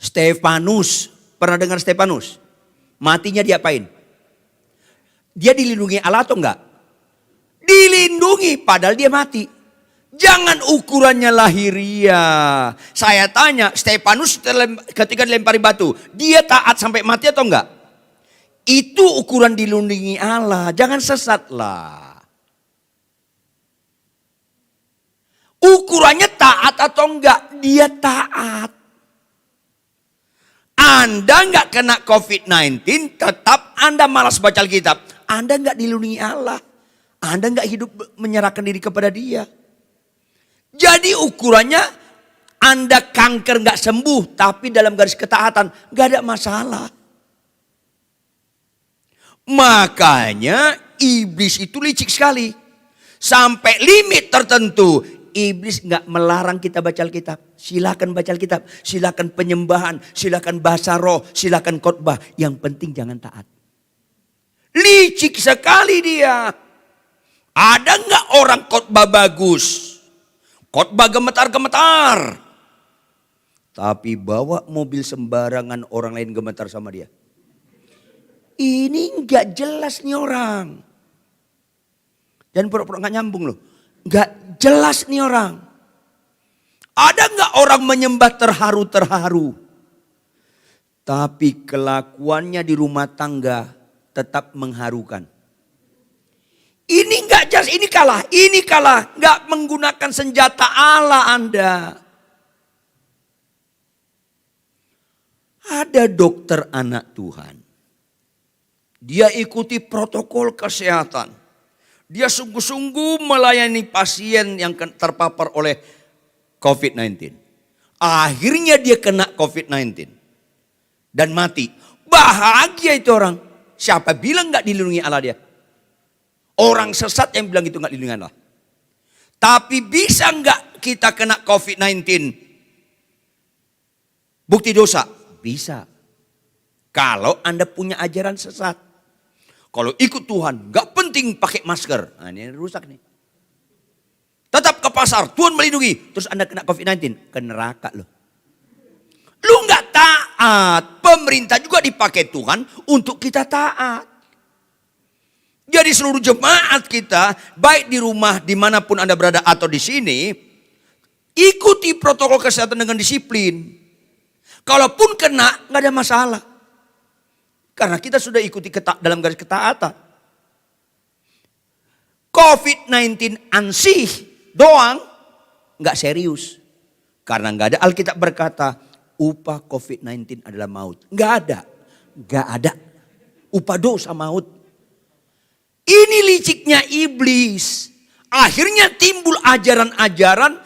Stefanus, pernah dengar Stefanus? Matinya diapain? Dia dilindungi Allah atau enggak? Dilindungi padahal dia mati. Jangan ukurannya lahiriah. Saya tanya, Stefanus ketika dilempari batu, dia taat sampai mati atau enggak? Itu ukuran dilindungi Allah. Jangan sesatlah. Ukurannya taat atau enggak? Dia taat. Anda enggak kena COVID-19, tetap Anda malas baca Alkitab. Anda enggak dilindungi Allah. Anda enggak hidup menyerahkan diri kepada Dia. Jadi ukurannya Anda kanker enggak sembuh, tapi dalam garis ketaatan enggak ada masalah. Makanya iblis itu licik sekali. Sampai limit tertentu, iblis nggak melarang kita baca Alkitab. Silakan baca Alkitab, silakan penyembahan, silakan bahasa roh, silakan khotbah. Yang penting jangan taat. Licik sekali dia. Ada nggak orang khotbah bagus, khotbah gemetar-gemetar, tapi bawa mobil sembarangan, orang lain gemetar sama dia? Ini nggak jelas nih orang. Dan pura-pura nggak nyambung loh. Nggak jelas nih orang. Ada nggak orang menyembah terharu-terharu, tapi kelakuannya di rumah tangga tetap mengharukan? Ini nggak jelas, ini kalah. Nggak menggunakan senjata Allah Anda. Ada dokter anak Tuhan. Dia ikuti protokol kesehatan. Dia sungguh-sungguh melayani pasien yang terpapar oleh COVID-19. Akhirnya dia kena COVID-19. Dan mati. Bahagia itu orang. Siapa bilang gak dilindungi Allah dia? Orang sesat yang bilang itu gak dilindungi Allah. Tapi bisa gak kita kena COVID-19? Bukti dosa? Bisa. Kalau Anda punya ajaran sesat. Kalau ikut Tuhan, gak penting pakai masker. Nah, ini rusak nih. Tetap ke pasar, Tuhan melindungi. Terus Anda kena COVID-19, ke neraka loh. Lu gak taat. Pemerintah juga dipakai Tuhan untuk kita taat. Jadi seluruh jemaat kita, baik di rumah, dimanapun Anda berada atau di sini, ikuti protokol kesehatan dengan disiplin. Kalaupun kena, gak ada masalah. Karena kita sudah ikuti dalam garis ketaatan. COVID-19 ansih doang nggak serius. Karena nggak ada Alkitab berkata upah COVID-19 adalah maut. Nggak ada. Upah dosa maut. Ini liciknya iblis. Akhirnya timbul ajaran-ajaran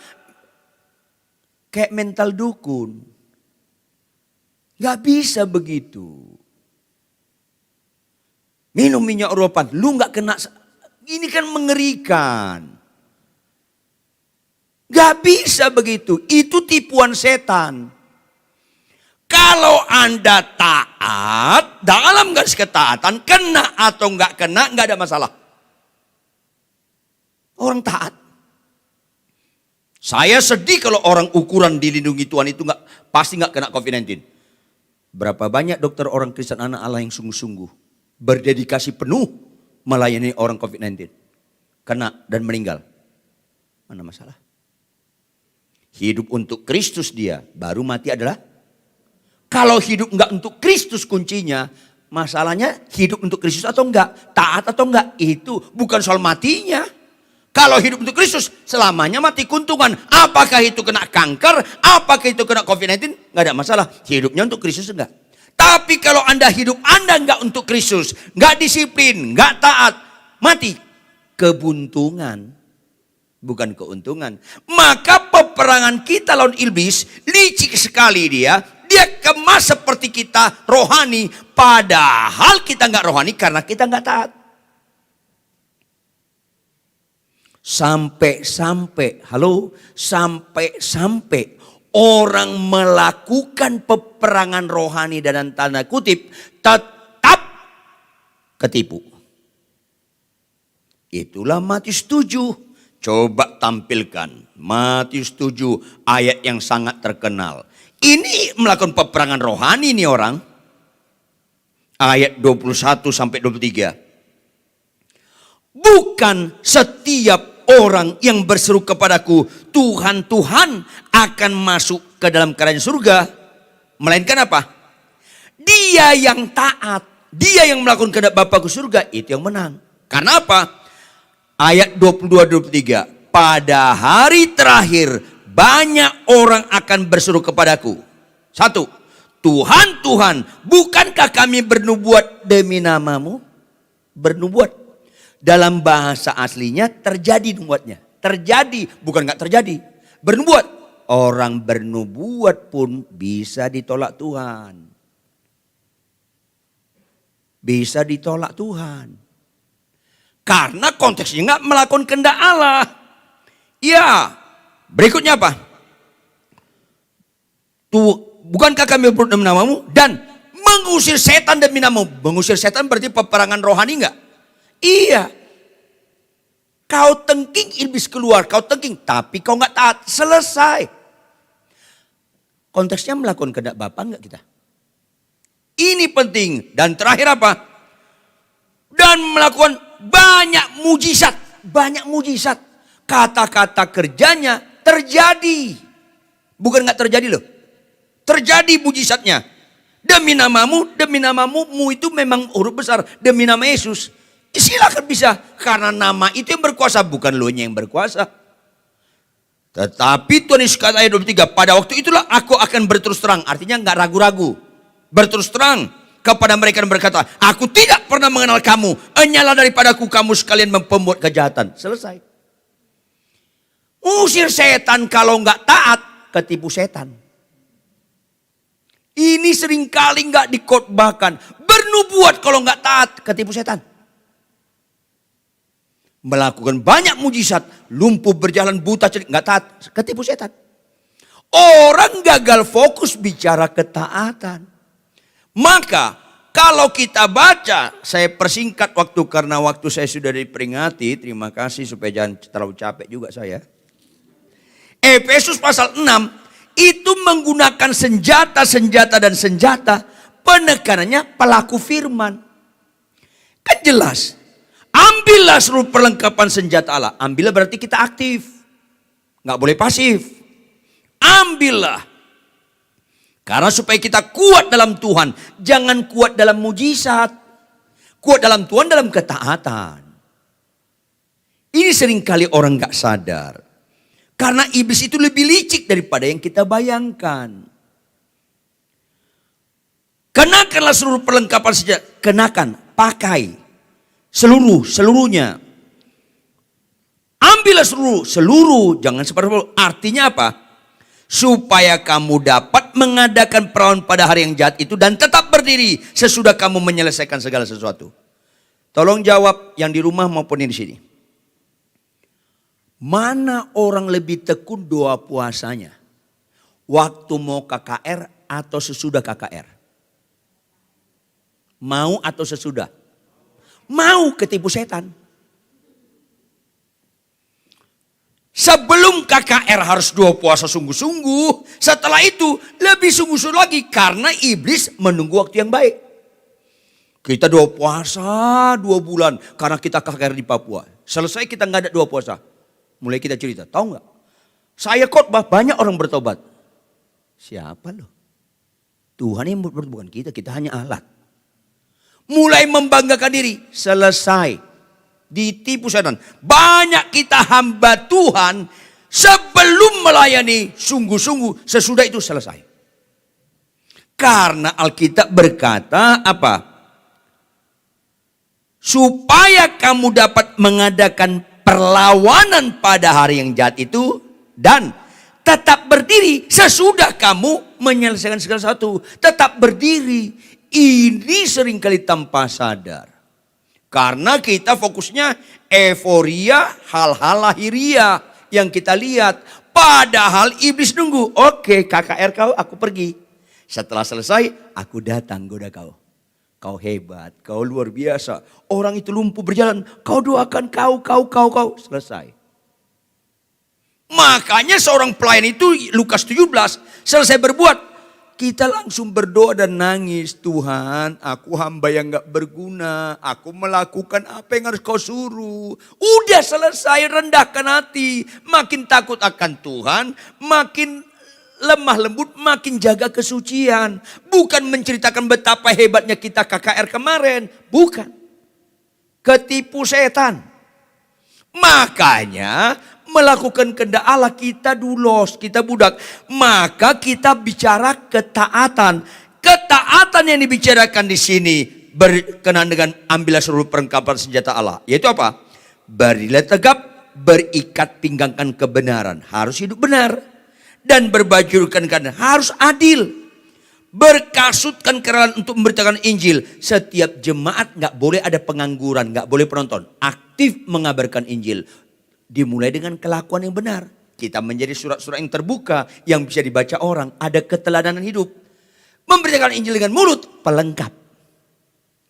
kayak mental dukun. Nggak bisa begitu. Minum minyak urapan, lu gak kena, ini kan mengerikan. Gak bisa begitu, itu tipuan setan. Kalau Anda taat, dalam garis ketaatan, kena atau gak kena, gak ada masalah. Orang taat. Saya sedih kalau orang ukuran dilindungi Tuhan itu pasti gak kena COVID-19. Berapa banyak dokter orang Kristen anak Allah yang sungguh-sungguh berdedikasi penuh melayani orang COVID-19. Kena dan meninggal. Mana masalah? Hidup untuk Kristus dia, baru mati adalah. Kalau hidup enggak untuk Kristus kuncinya, masalahnya hidup untuk Kristus atau enggak, taat atau enggak, itu bukan soal matinya. Kalau hidup untuk Kristus, selamanya mati keuntungan. Apakah itu kena kanker, apakah itu kena COVID-19, enggak ada masalah. Hidupnya untuk Kristus enggak. Tapi kalau Anda hidup Anda enggak untuk Kristus, enggak disiplin, enggak taat, mati. Kebuntungan, bukan keuntungan. Maka peperangan kita lawan iblis licik sekali dia. Dia kemas seperti kita rohani, padahal kita enggak rohani karena kita enggak taat. Sampai-sampai orang melakukan peperangan rohani dan tanda kutip tetap ketipu. Itulah Matius 7. Coba tampilkan Matius 7 ayat yang sangat terkenal. Ini melakukan peperangan rohani nih orang. Ayat 21 sampai 23. Bukan setiap orang yang berseru kepadaku, Tuhan, Tuhan, akan masuk ke dalam kerajaan surga. Melainkan apa? Dia yang taat dia yang melakukan kehendak Bapa ke surga, itu yang menang. Karena apa? Ayat 22-23. Pada hari terakhir, banyak orang akan berseru kepadaku. 1. Tuhan, Tuhan, bukankah kami bernubuat demi namamu? Bernubuat. Dalam bahasa aslinya terjadi nubuatnya. Terjadi, bukan gak terjadi. Bernubuat. Orang bernubuat pun bisa ditolak Tuhan. Bisa ditolak Tuhan. Karena konteksnya gak melakukan kehendak Allah. Ya, berikutnya apa? Bukankah kami bernubuat demi namamu dan mengusir setan demi namamu? Mengusir setan berarti peperangan rohani enggak? Iya. Kau tengking, iblis keluar. Kau tengking, tapi kau enggak taat. Selesai. Konteksnya melakukan kehendak Bapa enggak kita? Ini penting. Dan terakhir apa? Dan melakukan banyak mujizat. Banyak mujizat. Kata-kata kerjanya terjadi. Bukan enggak terjadi loh. Terjadi mujizatnya. Demi namamu itu memang huruf besar. Demi nama Yesus. Silakan bisa. Karena nama itu yang berkuasa. Bukan lo yang berkuasa. Tetapi Tuhan Yesus kata ayat 23. Pada waktu itulah aku akan berterus terang. Artinya enggak ragu-ragu. Berterus terang kepada mereka dan berkata. Aku tidak pernah mengenal kamu. Enyalah daripadaku kamu sekalian pembuat kejahatan. Selesai. Usir setan kalau enggak taat. Ketipu setan. Ini seringkali enggak dikotbahkan. Bernubuat kalau enggak taat. Ketipu setan. Melakukan banyak mujizat, lumpuh berjalan, buta celik, nggak taat, ketipu setan. Orang gagal fokus bicara ketaatan. Maka kalau kita baca, saya persingkat waktu karena waktu saya sudah diperingati, terima kasih supaya jangan terlalu capek juga saya. Efesus pasal 6 itu menggunakan senjata dan senjata, penekanannya pelaku firman. Kan jelas. Ambillah seluruh perlengkapan senjata Allah. Ambillah berarti kita aktif. Nggak boleh pasif. Ambillah. Karena supaya kita kuat dalam Tuhan. Jangan kuat dalam mujizat. Kuat dalam Tuhan dalam ketaatan. Ini seringkali orang nggak sadar. Karena iblis itu lebih licik daripada yang kita bayangkan. Kenakanlah seluruh perlengkapan senjata. Kenakan, pakai. Seluruhnya. Ambillah seluruh, jangan seperti artinya apa? Supaya kamu dapat mengadakan perawan pada hari yang jahat itu dan tetap berdiri sesudah kamu menyelesaikan segala sesuatu. Tolong jawab yang di rumah maupun yang di sini. Mana orang lebih tekun doa puasanya? Waktu mau KKR atau sesudah KKR? Mau atau sesudah? Mau ketipu setan. Sebelum KKR harus doa puasa sungguh-sungguh. Setelah itu lebih sungguh-sungguh lagi. Karena iblis menunggu waktu yang baik. Kita doa puasa 2 bulan. Karena kita KKR di Papua. Selesai kita nggak ada doa puasa. Mulai kita cerita. Tahu nggak? Saya khotbah banyak orang bertobat. Siapa loh? Tuhan yang bertobat, bukan kita. Kita hanya alat. Mulai membanggakan diri. Selesai. Ditipu setan. Banyak kita hamba Tuhan. Sebelum melayani sungguh-sungguh. Sesudah itu selesai. Karena Alkitab berkata apa? Supaya kamu dapat mengadakan perlawanan pada hari yang jahat itu. Dan tetap berdiri sesudah kamu menyelesaikan segala sesuatu. Tetap berdiri. Ini seringkali tanpa sadar. Karena kita fokusnya euforia hal-hal lahiriah yang kita lihat. Padahal iblis nunggu. Oke, KKR kau, aku pergi. Setelah selesai, aku datang goda kau. Kau hebat, kau luar biasa. Orang itu lumpuh berjalan. Kau doakan kau. Selesai. Makanya seorang pelayan itu Lukas 17 selesai berbuat. Kita langsung berdoa dan nangis. Tuhan, aku hamba yang gak berguna. Aku melakukan apa yang harus kau suruh. Udah selesai, rendahkan hati. Makin takut akan Tuhan, makin lemah lembut, makin jaga kesucian. Bukan menceritakan betapa hebatnya kita KKR kemarin. Bukan. Ketipu setan. Makanya melakukan kehendak Allah kita dulos, kita budak. Maka kita bicara ketaatan. Ketaatan yang dibicarakan di sini berkenaan dengan ambillah seluruh perlengkapan senjata Allah. Yaitu apa? Berdirilah tegap, berikat pinggangkan kebenaran. Harus hidup benar. Dan berbajurkan kebenaran. Harus adil. Berkasutkan keralan untuk memberitakan Injil. Setiap jemaat gak boleh ada pengangguran, gak boleh penonton. Aktif mengabarkan Injil. Dimulai dengan kelakuan yang benar. Kita menjadi surat-surat yang terbuka, yang bisa dibaca orang. Ada keteladanan hidup. Memberitakan Injil dengan mulut, pelengkap.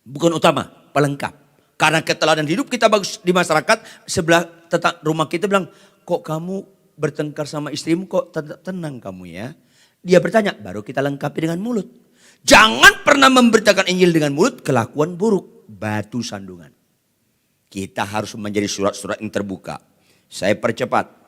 Bukan utama, pelengkap. Karena keteladanan hidup kita bagus di masyarakat. Sebelah tetap rumah kita bilang, kok kamu bertengkar sama istrimu, kok tenang kamu ya. Dia bertanya, baru kita lengkapi dengan mulut. Jangan pernah memberitakan Injil dengan mulut, kelakuan buruk, batu sandungan. Kita harus menjadi surat-surat yang terbuka. Saya percepat.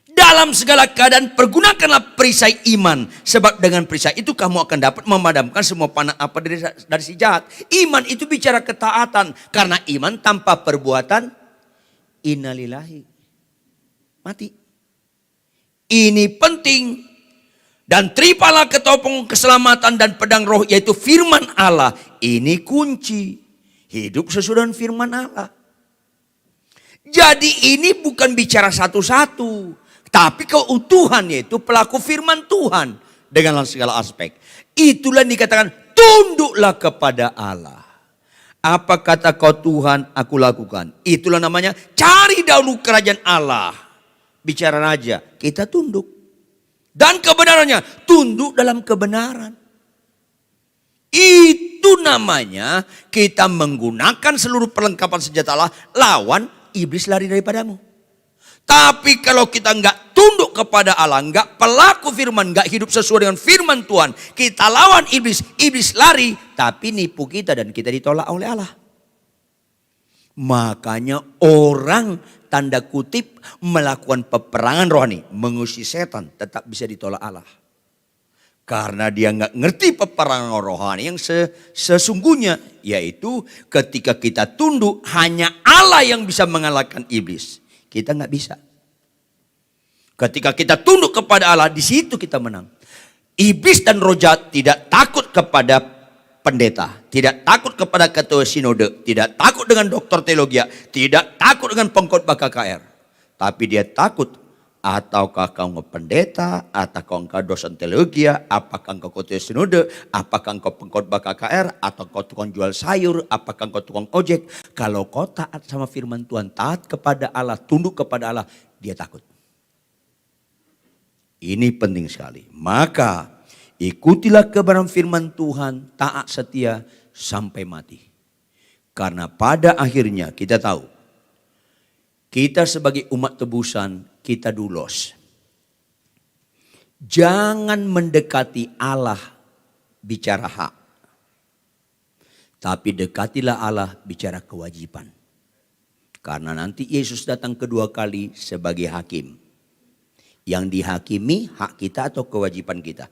Dalam segala keadaan pergunakanlah perisai iman. Sebab dengan perisai itu kamu akan dapat memadamkan semua panah apa dari si jahat. Iman itu bicara ketaatan. Karena iman tanpa perbuatan, innalillahi. Mati. Ini penting. Dan teripalah ketopong keselamatan dan pedang roh, yaitu firman Allah. Ini kunci. Hidup sesuai dengan firman Allah. Jadi ini bukan bicara satu-satu. Tapi keutuhan, yaitu pelaku firman Tuhan. Dengan segala aspek. Itulah yang dikatakan, tunduklah kepada Allah. Apa kata kau Tuhan, aku lakukan. Itulah namanya, cari dahulu kerajaan Allah. Bicara raja, kita tunduk. Dan kebenarannya, tunduk dalam kebenaran. Itu namanya kita menggunakan seluruh perlengkapan senjata Allah, lawan iblis lari daripadamu. Tapi kalau kita enggak tunduk kepada Allah, enggak pelaku firman, enggak hidup sesuai dengan firman Tuhan, kita lawan iblis, iblis lari, tapi nipu kita dan kita ditolak oleh Allah. Makanya orang tanda kutip melakukan peperangan rohani, mengusir setan, tetap bisa ditolak Allah. Karena dia nggak ngerti peperangan rohani yang sesungguhnya, yaitu ketika kita tunduk hanya Allah yang bisa mengalahkan iblis. Kita nggak bisa. Ketika kita tunduk kepada Allah, di situ kita menang. Iblis dan roh jahat tidak takut kepada pendeta, tidak takut kepada ketua sinode, tidak takut dengan dokter teologi, tidak takut dengan pengkhotbah KKR. Tapi dia takut, ataukah kau pendeta, ataukah engkau dosen teologi, apakah engkau ketua sinode, apakah engkau pengkhotbah KKR, atau kau tukang jual sayur, apakah engkau tukang ojek. Kalau kau taat sama firman Tuhan, taat kepada Allah, tunduk kepada Allah, dia takut. Ini penting sekali. Maka ikutilah kebenaran firman Tuhan, taat setia sampai mati. Karena pada akhirnya kita tahu, kita sebagai umat tebusan, kita dulos. Jangan mendekati Allah bicara hak. Tapi dekatilah Allah bicara kewajiban. Karena nanti Yesus datang kedua kali sebagai hakim. Yang dihakimi hak kita atau kewajiban kita.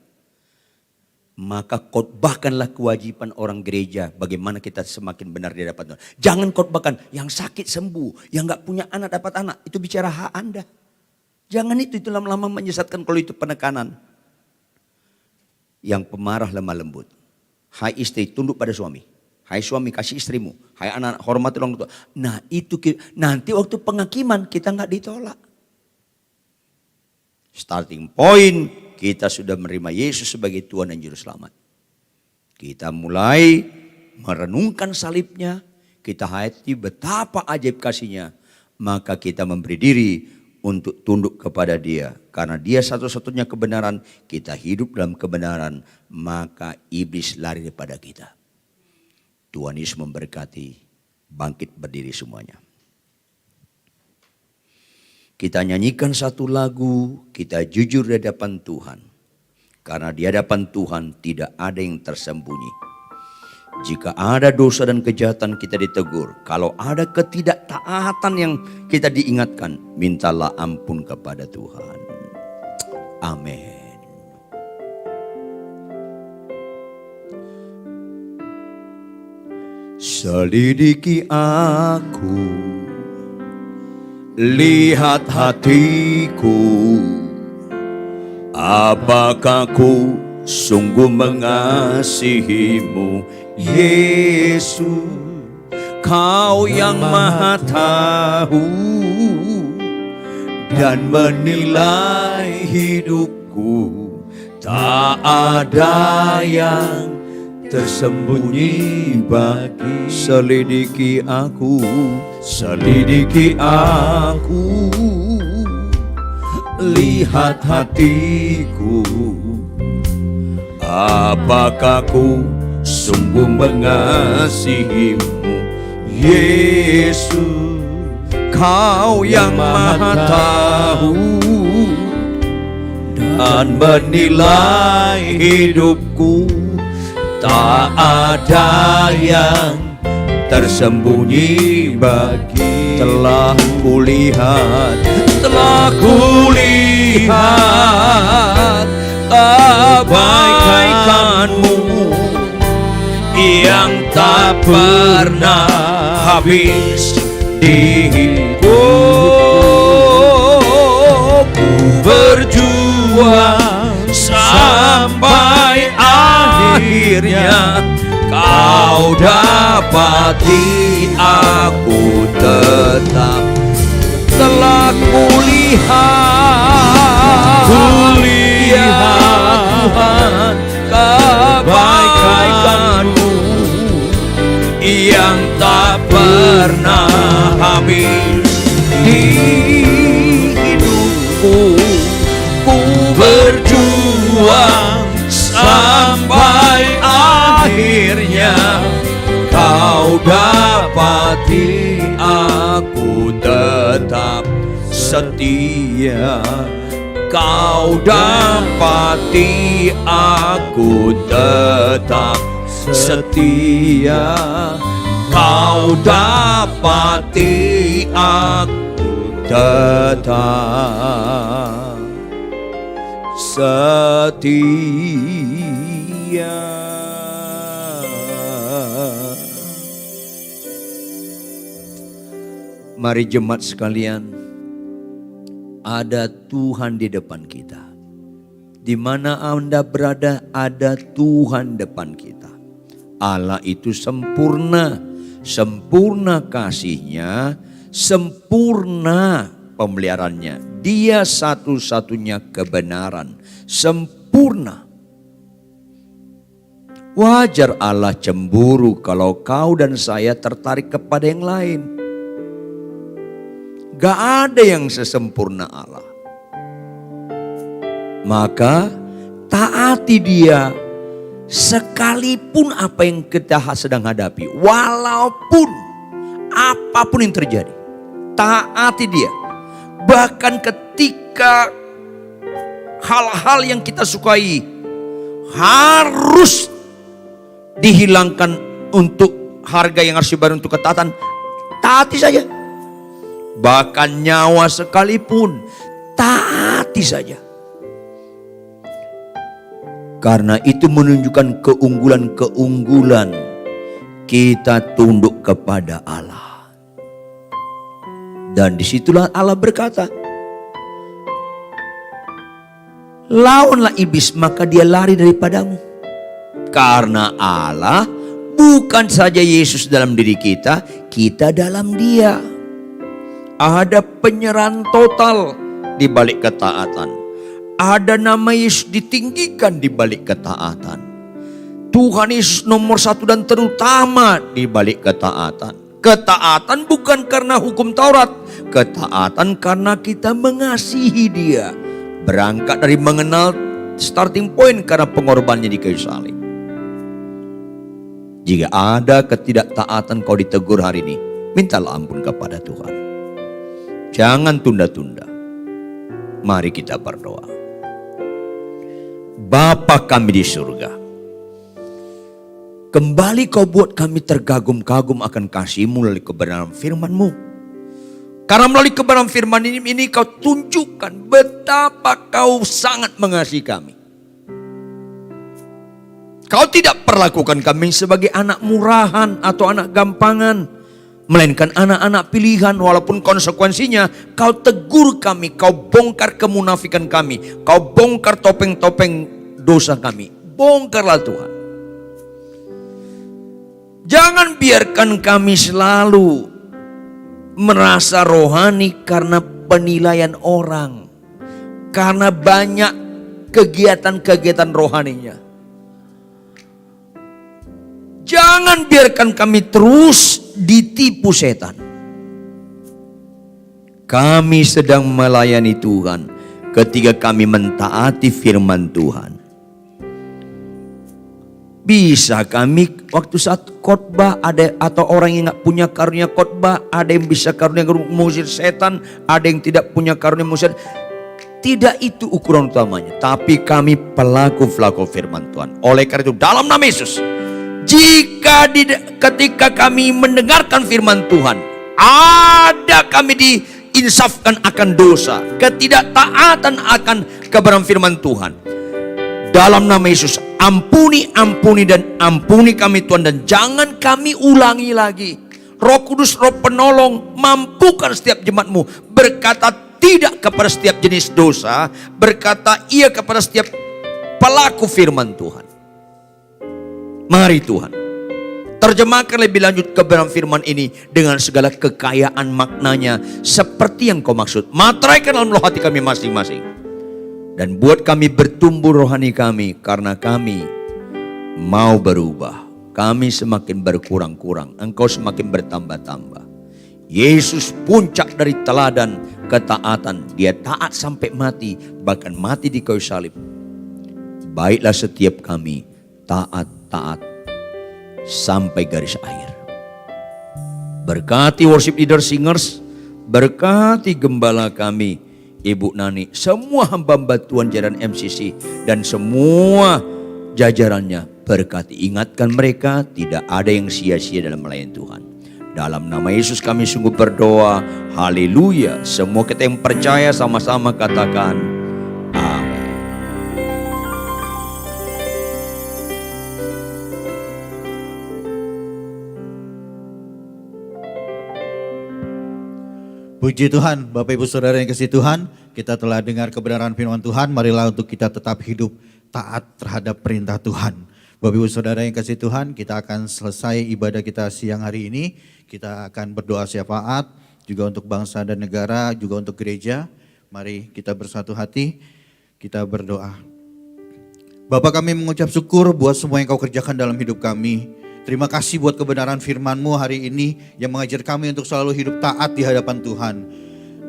Maka khotbahkanlah kewajiban orang gereja. Bagaimana kita semakin benar di hadapan Tuhan. Jangan khotbahkan yang sakit sembuh. Yang gak punya anak dapat anak. Itu bicara hak Anda. Jangan itu lama-lama menyesatkan kalau itu penekanan. Yang pemarah lemah lembut. Hai istri, tunduk pada suami. Hai suami, kasih istrimu. Hai anak-anak, hormati orang tua. Nah itu nanti waktu penghakiman kita gak ditolak. Starting point, kita sudah menerima Yesus sebagai Tuhan dan Juru Selamat. Kita mulai merenungkan salibnya, kita hayati betapa ajaib kasihnya. Maka kita memberi diri untuk tunduk kepada Dia. Karena Dia satu-satunya kebenaran, kita hidup dalam kebenaran, maka iblis lari daripada kita. Tuhan Yesus memberkati, bangkit berdiri semuanya. Kita nyanyikan satu lagu, kita jujur di hadapan Tuhan. Karena di hadapan Tuhan tidak ada yang tersembunyi. Jika ada dosa dan kejahatan kita ditegur. Kalau ada ketidaktaatan yang kita diingatkan, mintalah ampun kepada Tuhan. Amin. Selidiki aku, lihat hatiku, apakah ku sungguh mengasihimu, Yesus. Kau yang maha tahu dan menilai hidupku, tak ada yang tersembunyi bagi. Selidiki aku, selidiki aku, lihat hatiku, apakah ku sungguh mengasihimu, Yesus. Kau yang maha tahu dan menilai hidupku, tak ada yang tersembunyi bagi. Telah kulihat kebaikanmu yang tak pernah habis di hidupku. Ku berjuang sampai akhirnya kau dapati aku tetap. Telah kulihat Tuhan kebaikanmu yang tak pernah habis di hidupku. Ku berjuang sampai akhirnya kau dapati aku tetap setia. Kau dapati aku tetap setia. Kau dapati aku tetap setia. Mari jemaat sekalian, ada Tuhan di depan kita. Di mana Anda berada, ada Tuhan depan kita. Allah itu sempurna, sempurna kasihnya, sempurna pemeliharaannya. Dia satu-satunya kebenaran, sempurna. Wajar Allah cemburu kalau kau dan saya tertarik kepada yang lain. Gak ada yang sesempurna Allah. Maka taati Dia sekalipun apa yang kita sedang hadapi. Walaupun apapun yang terjadi, taati Dia. Bahkan ketika hal-hal yang kita sukai harus dihilangkan untuk harga yang harus dibayar untuk ketaatan, taati saja. Bahkan nyawa sekalipun, taati saja. Karena itu menunjukkan keunggulan-keunggulan kita tunduk kepada Allah. Dan disitulah Allah berkata, lawanlah iblis maka dia lari daripadamu. Karena Allah bukan saja Yesus dalam diri kita, kita dalam Dia. Ada penyerahan total di balik ketaatan. Ada nama Yesus ditinggikan di balik ketaatan. Tuhan Yesus nomor satu dan terutama di balik ketaatan. Ketaatan bukan karena hukum Taurat. Ketaatan karena kita mengasihi Dia. Berangkat dari mengenal starting point karena pengorbanannya di kayu salib. Jika ada ketidaktaatan kau ditegur hari ini, mintalah ampun kepada Tuhan. Jangan tunda-tunda. Mari kita berdoa. Bapa kami di surga, kembali kau buat kami tergagum-kagum akan kasih-Mu melalui kebenaran firman-Mu. Karena melalui kebenaran firman ini kau tunjukkan betapa kau sangat mengasihi kami. Kau tidak perlakukan kami sebagai anak murahan atau anak gampangan, melainkan anak-anak pilihan. Walaupun konsekuensinya kau tegur kami, kau bongkar kemunafikan kami, kau bongkar topeng-topeng dosa kami. Bongkarlah Tuhan. Jangan biarkan kami selalu merasa rohani karena penilaian orang, karena banyak kegiatan-kegiatan rohaninya. Jangan biarkan kami terus ditipu setan. Kami sedang melayani Tuhan ketika kami mentaati firman Tuhan. Bisa kami waktu saat khotbah ada, atau orang yang nggak punya karunia khotbah, ada yang bisa karunia mengusir setan, ada yang tidak punya karunia mengusir. Tidak itu ukuran utamanya, tapi kami pelaku-pelaku firman Tuhan. Oleh karena itu dalam nama Yesus, jika ketika kami mendengarkan firman Tuhan, ada kami diinsafkan akan dosa, ketidaktaatan akan kebenaran firman Tuhan. Dalam nama Yesus, ampuni dan ampuni kami Tuhan, dan jangan kami ulangi lagi. Roh Kudus, Roh Penolong, mampukan setiap jemaat-Mu berkata tidak kepada setiap jenis dosa, berkata iya kepada setiap pelaku firman Tuhan. Mari Tuhan, terjemahkan lebih lanjut kebenaran firman ini dengan segala kekayaan maknanya seperti yang Kau maksud. Materaikan dalam roh hati kami masing-masing, dan buat kami bertumbuh rohani kami, karena kami mau berubah. Kami semakin berkurang-kurang, Engkau semakin bertambah-tambah. Yesus puncak dari teladan ketaatan. Dia taat sampai mati, bahkan mati di kayu salib. Baiklah setiap kami taat sampai garis akhir. Berkati worship leader singers, berkati gembala kami Ibu Nani, semua hamba-hamba Tuhan jajaran MCC dan semua jajarannya, berkati. Ingatkan mereka tidak ada yang sia-sia dalam melayani Tuhan. Dalam nama Yesus kami sungguh berdoa. Haleluya. Semua kita yang percaya sama-sama katakan amin. Puji Tuhan, Bapak Ibu Saudara yang kasih Tuhan, kita telah dengar kebenaran firman Tuhan, marilah untuk kita tetap hidup taat terhadap perintah Tuhan. Bapak Ibu Saudara yang kasih Tuhan, kita akan selesai ibadah kita siang hari ini, kita akan berdoa syafaat, juga untuk bangsa dan negara, juga untuk gereja. Mari kita bersatu hati, kita berdoa. Bapa, kami mengucap syukur buat semua yang Kau kerjakan dalam hidup kami. Terima kasih buat kebenaran firman-Mu hari ini yang mengajar kami untuk selalu hidup taat di hadapan Tuhan.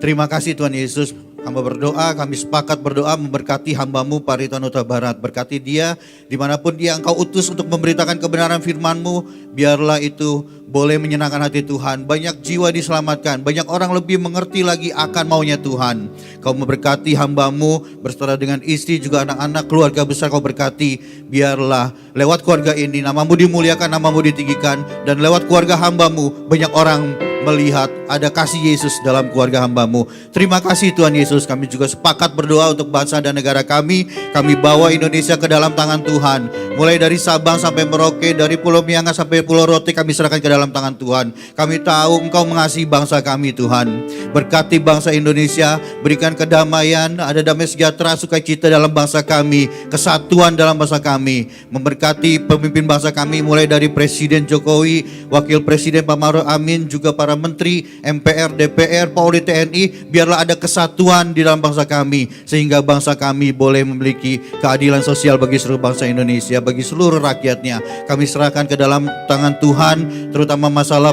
Terima kasih Tuhan Yesus. Hamba berdoa, kami sepakat berdoa memberkati hamba-Mu Paritan Huta Barat. Berkati dia dimanapun dia Engkau utus untuk memberitakan kebenaran firman-Mu. Biarlah itu boleh menyenangkan hati Tuhan. Banyak jiwa diselamatkan, banyak orang lebih mengerti lagi akan maunya Tuhan. Kau memberkati hamba-Mu berserta dengan istri juga anak-anak, keluarga besar Kau berkati. Biarlah lewat keluarga ini nama-Mu dimuliakan, nama-Mu ditinggikan. Dan lewat keluarga hamba-Mu banyak orang melihat ada kasih Yesus dalam keluarga hamba-Mu. Terima kasih Tuhan Yesus. Kami juga sepakat berdoa untuk bangsa dan negara kami. Kami bawa Indonesia ke dalam tangan Tuhan. Mulai dari Sabang sampai Merauke, dari Pulau Miangas sampai Pulau Rote, kami serahkan ke dalam tangan Tuhan. Kami tahu Engkau mengasihi bangsa kami Tuhan. Berkati bangsa Indonesia, berikan kedamaian, ada damai sejahtera, sukacita dalam bangsa kami, kesatuan dalam bangsa kami. Memberkati pemimpin bangsa kami mulai dari Presiden Jokowi, Wakil Presiden Pak Maruf Amin, juga para menteri, MPR, DPR, Polri, TNI. Biarlah ada kesatuan di dalam bangsa kami, sehingga bangsa kami boleh memiliki keadilan sosial bagi seluruh bangsa Indonesia, bagi seluruh rakyatnya. Kami serahkan ke dalam tangan Tuhan, terutama masalah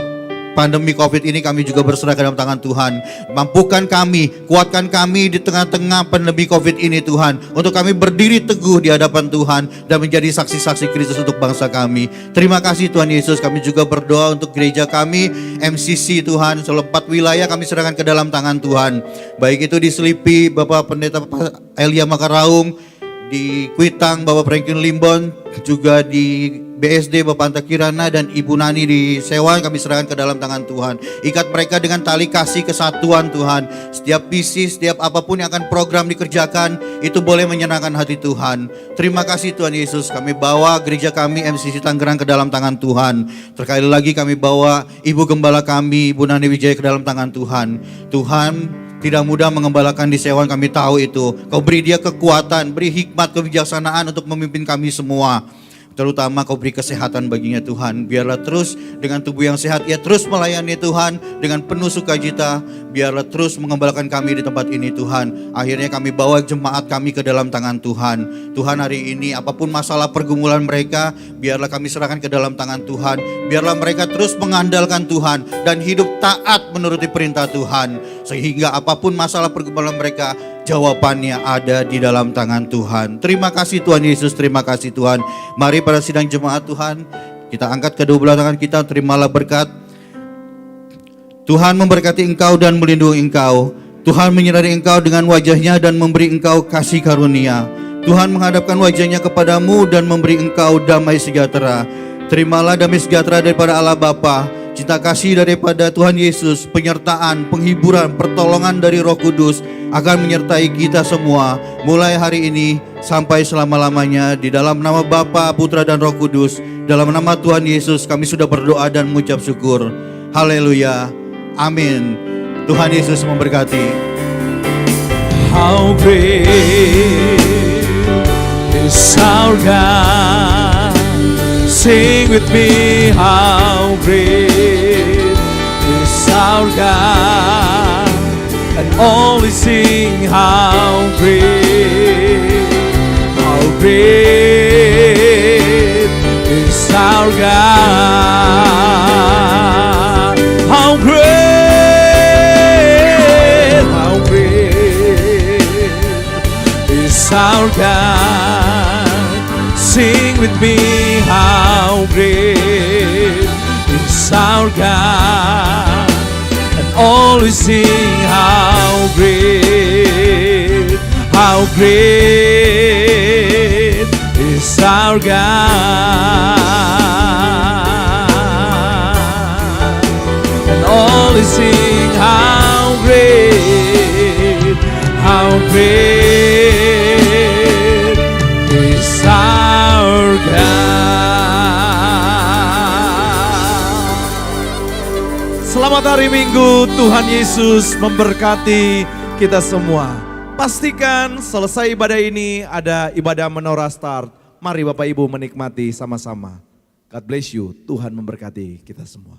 pandemi COVID ini kami juga berserah ke dalam tangan Tuhan. Mampukan kami, kuatkan kami di tengah-tengah pandemi COVID ini Tuhan, untuk kami berdiri teguh di hadapan Tuhan dan menjadi saksi-saksi Kristus untuk bangsa kami. Terima kasih Tuhan Yesus. Kami juga berdoa untuk gereja kami, MCC Tuhan, seluruh 4 wilayah kami serahkan ke dalam tangan Tuhan. Baik itu di Selipi, Bapak Pendeta Elia Makaraung, di Kuitang Bapak Franklin Limbon, juga di BSD Bapak Anta Kirana dan Ibu Nani di Sewa, kami serahkan ke dalam tangan Tuhan. Ikat mereka dengan tali kasih kesatuan Tuhan. Setiap visi, setiap apapun yang akan program dikerjakan, itu boleh menyenangkan hati Tuhan. Terima kasih Tuhan Yesus, kami bawa gereja kami MCC Tangerang ke dalam tangan Tuhan. Terkali lagi kami bawa Ibu Gembala kami, Ibu Nani Wijaya ke dalam tangan Tuhan. Tuhan, tidak mudah mengembalakan di Sewan, kami tahu itu. Kau beri dia kekuatan, beri hikmat, kebijaksanaan untuk memimpin kami semua. Terutama kau beri kesehatan baginya Tuhan. Biarlah terus dengan tubuh yang sehat, ia terus melayani Tuhan dengan penuh sukacita. Biarlah terus mengembalakan kami di tempat ini Tuhan. Akhirnya kami bawa jemaat kami ke dalam tangan Tuhan. Tuhan, hari ini apapun masalah pergumulan mereka, biarlah kami serahkan ke dalam tangan Tuhan. Biarlah mereka terus mengandalkan Tuhan dan hidup taat menuruti perintah Tuhan. Sehingga apapun masalah pergumulan mereka, jawabannya ada di dalam tangan Tuhan. Terima kasih Tuhan Yesus, terima kasih Tuhan. Mari pada sidang jemaat Tuhan, kita angkat kedua belah tangan kita, terimalah berkat. Tuhan memberkati engkau dan melindungi engkau. Tuhan menyinari engkau dengan wajahnya dan memberi engkau kasih karunia. Tuhan menghadapkan wajahnya kepadamu dan memberi engkau damai sejahtera. Terimalah damai sejahtera daripada Allah Bapa, cinta kasih daripada Tuhan Yesus, penyertaan, penghiburan, pertolongan dari Roh Kudus akan menyertai kita semua mulai hari ini sampai selama-lamanya. Di dalam nama Bapa, Putra dan Roh Kudus, dalam nama Tuhan Yesus kami sudah berdoa dan mengucap syukur. Haleluya. Amin. Tuhan Yesus memberkati. How great is our God. Sing with me, how great is our God. And only sing, how great is our God. How great is our God. Sing with me, how great is our God. And always sing, how great is our God. And always sing, how great is our God. Selamat hari Minggu, Tuhan Yesus memberkati kita semua. Pastikan selesai ibadah ini ada ibadah menorah start. Mari Bapak Ibu menikmati sama-sama. God bless you, Tuhan memberkati kita semua.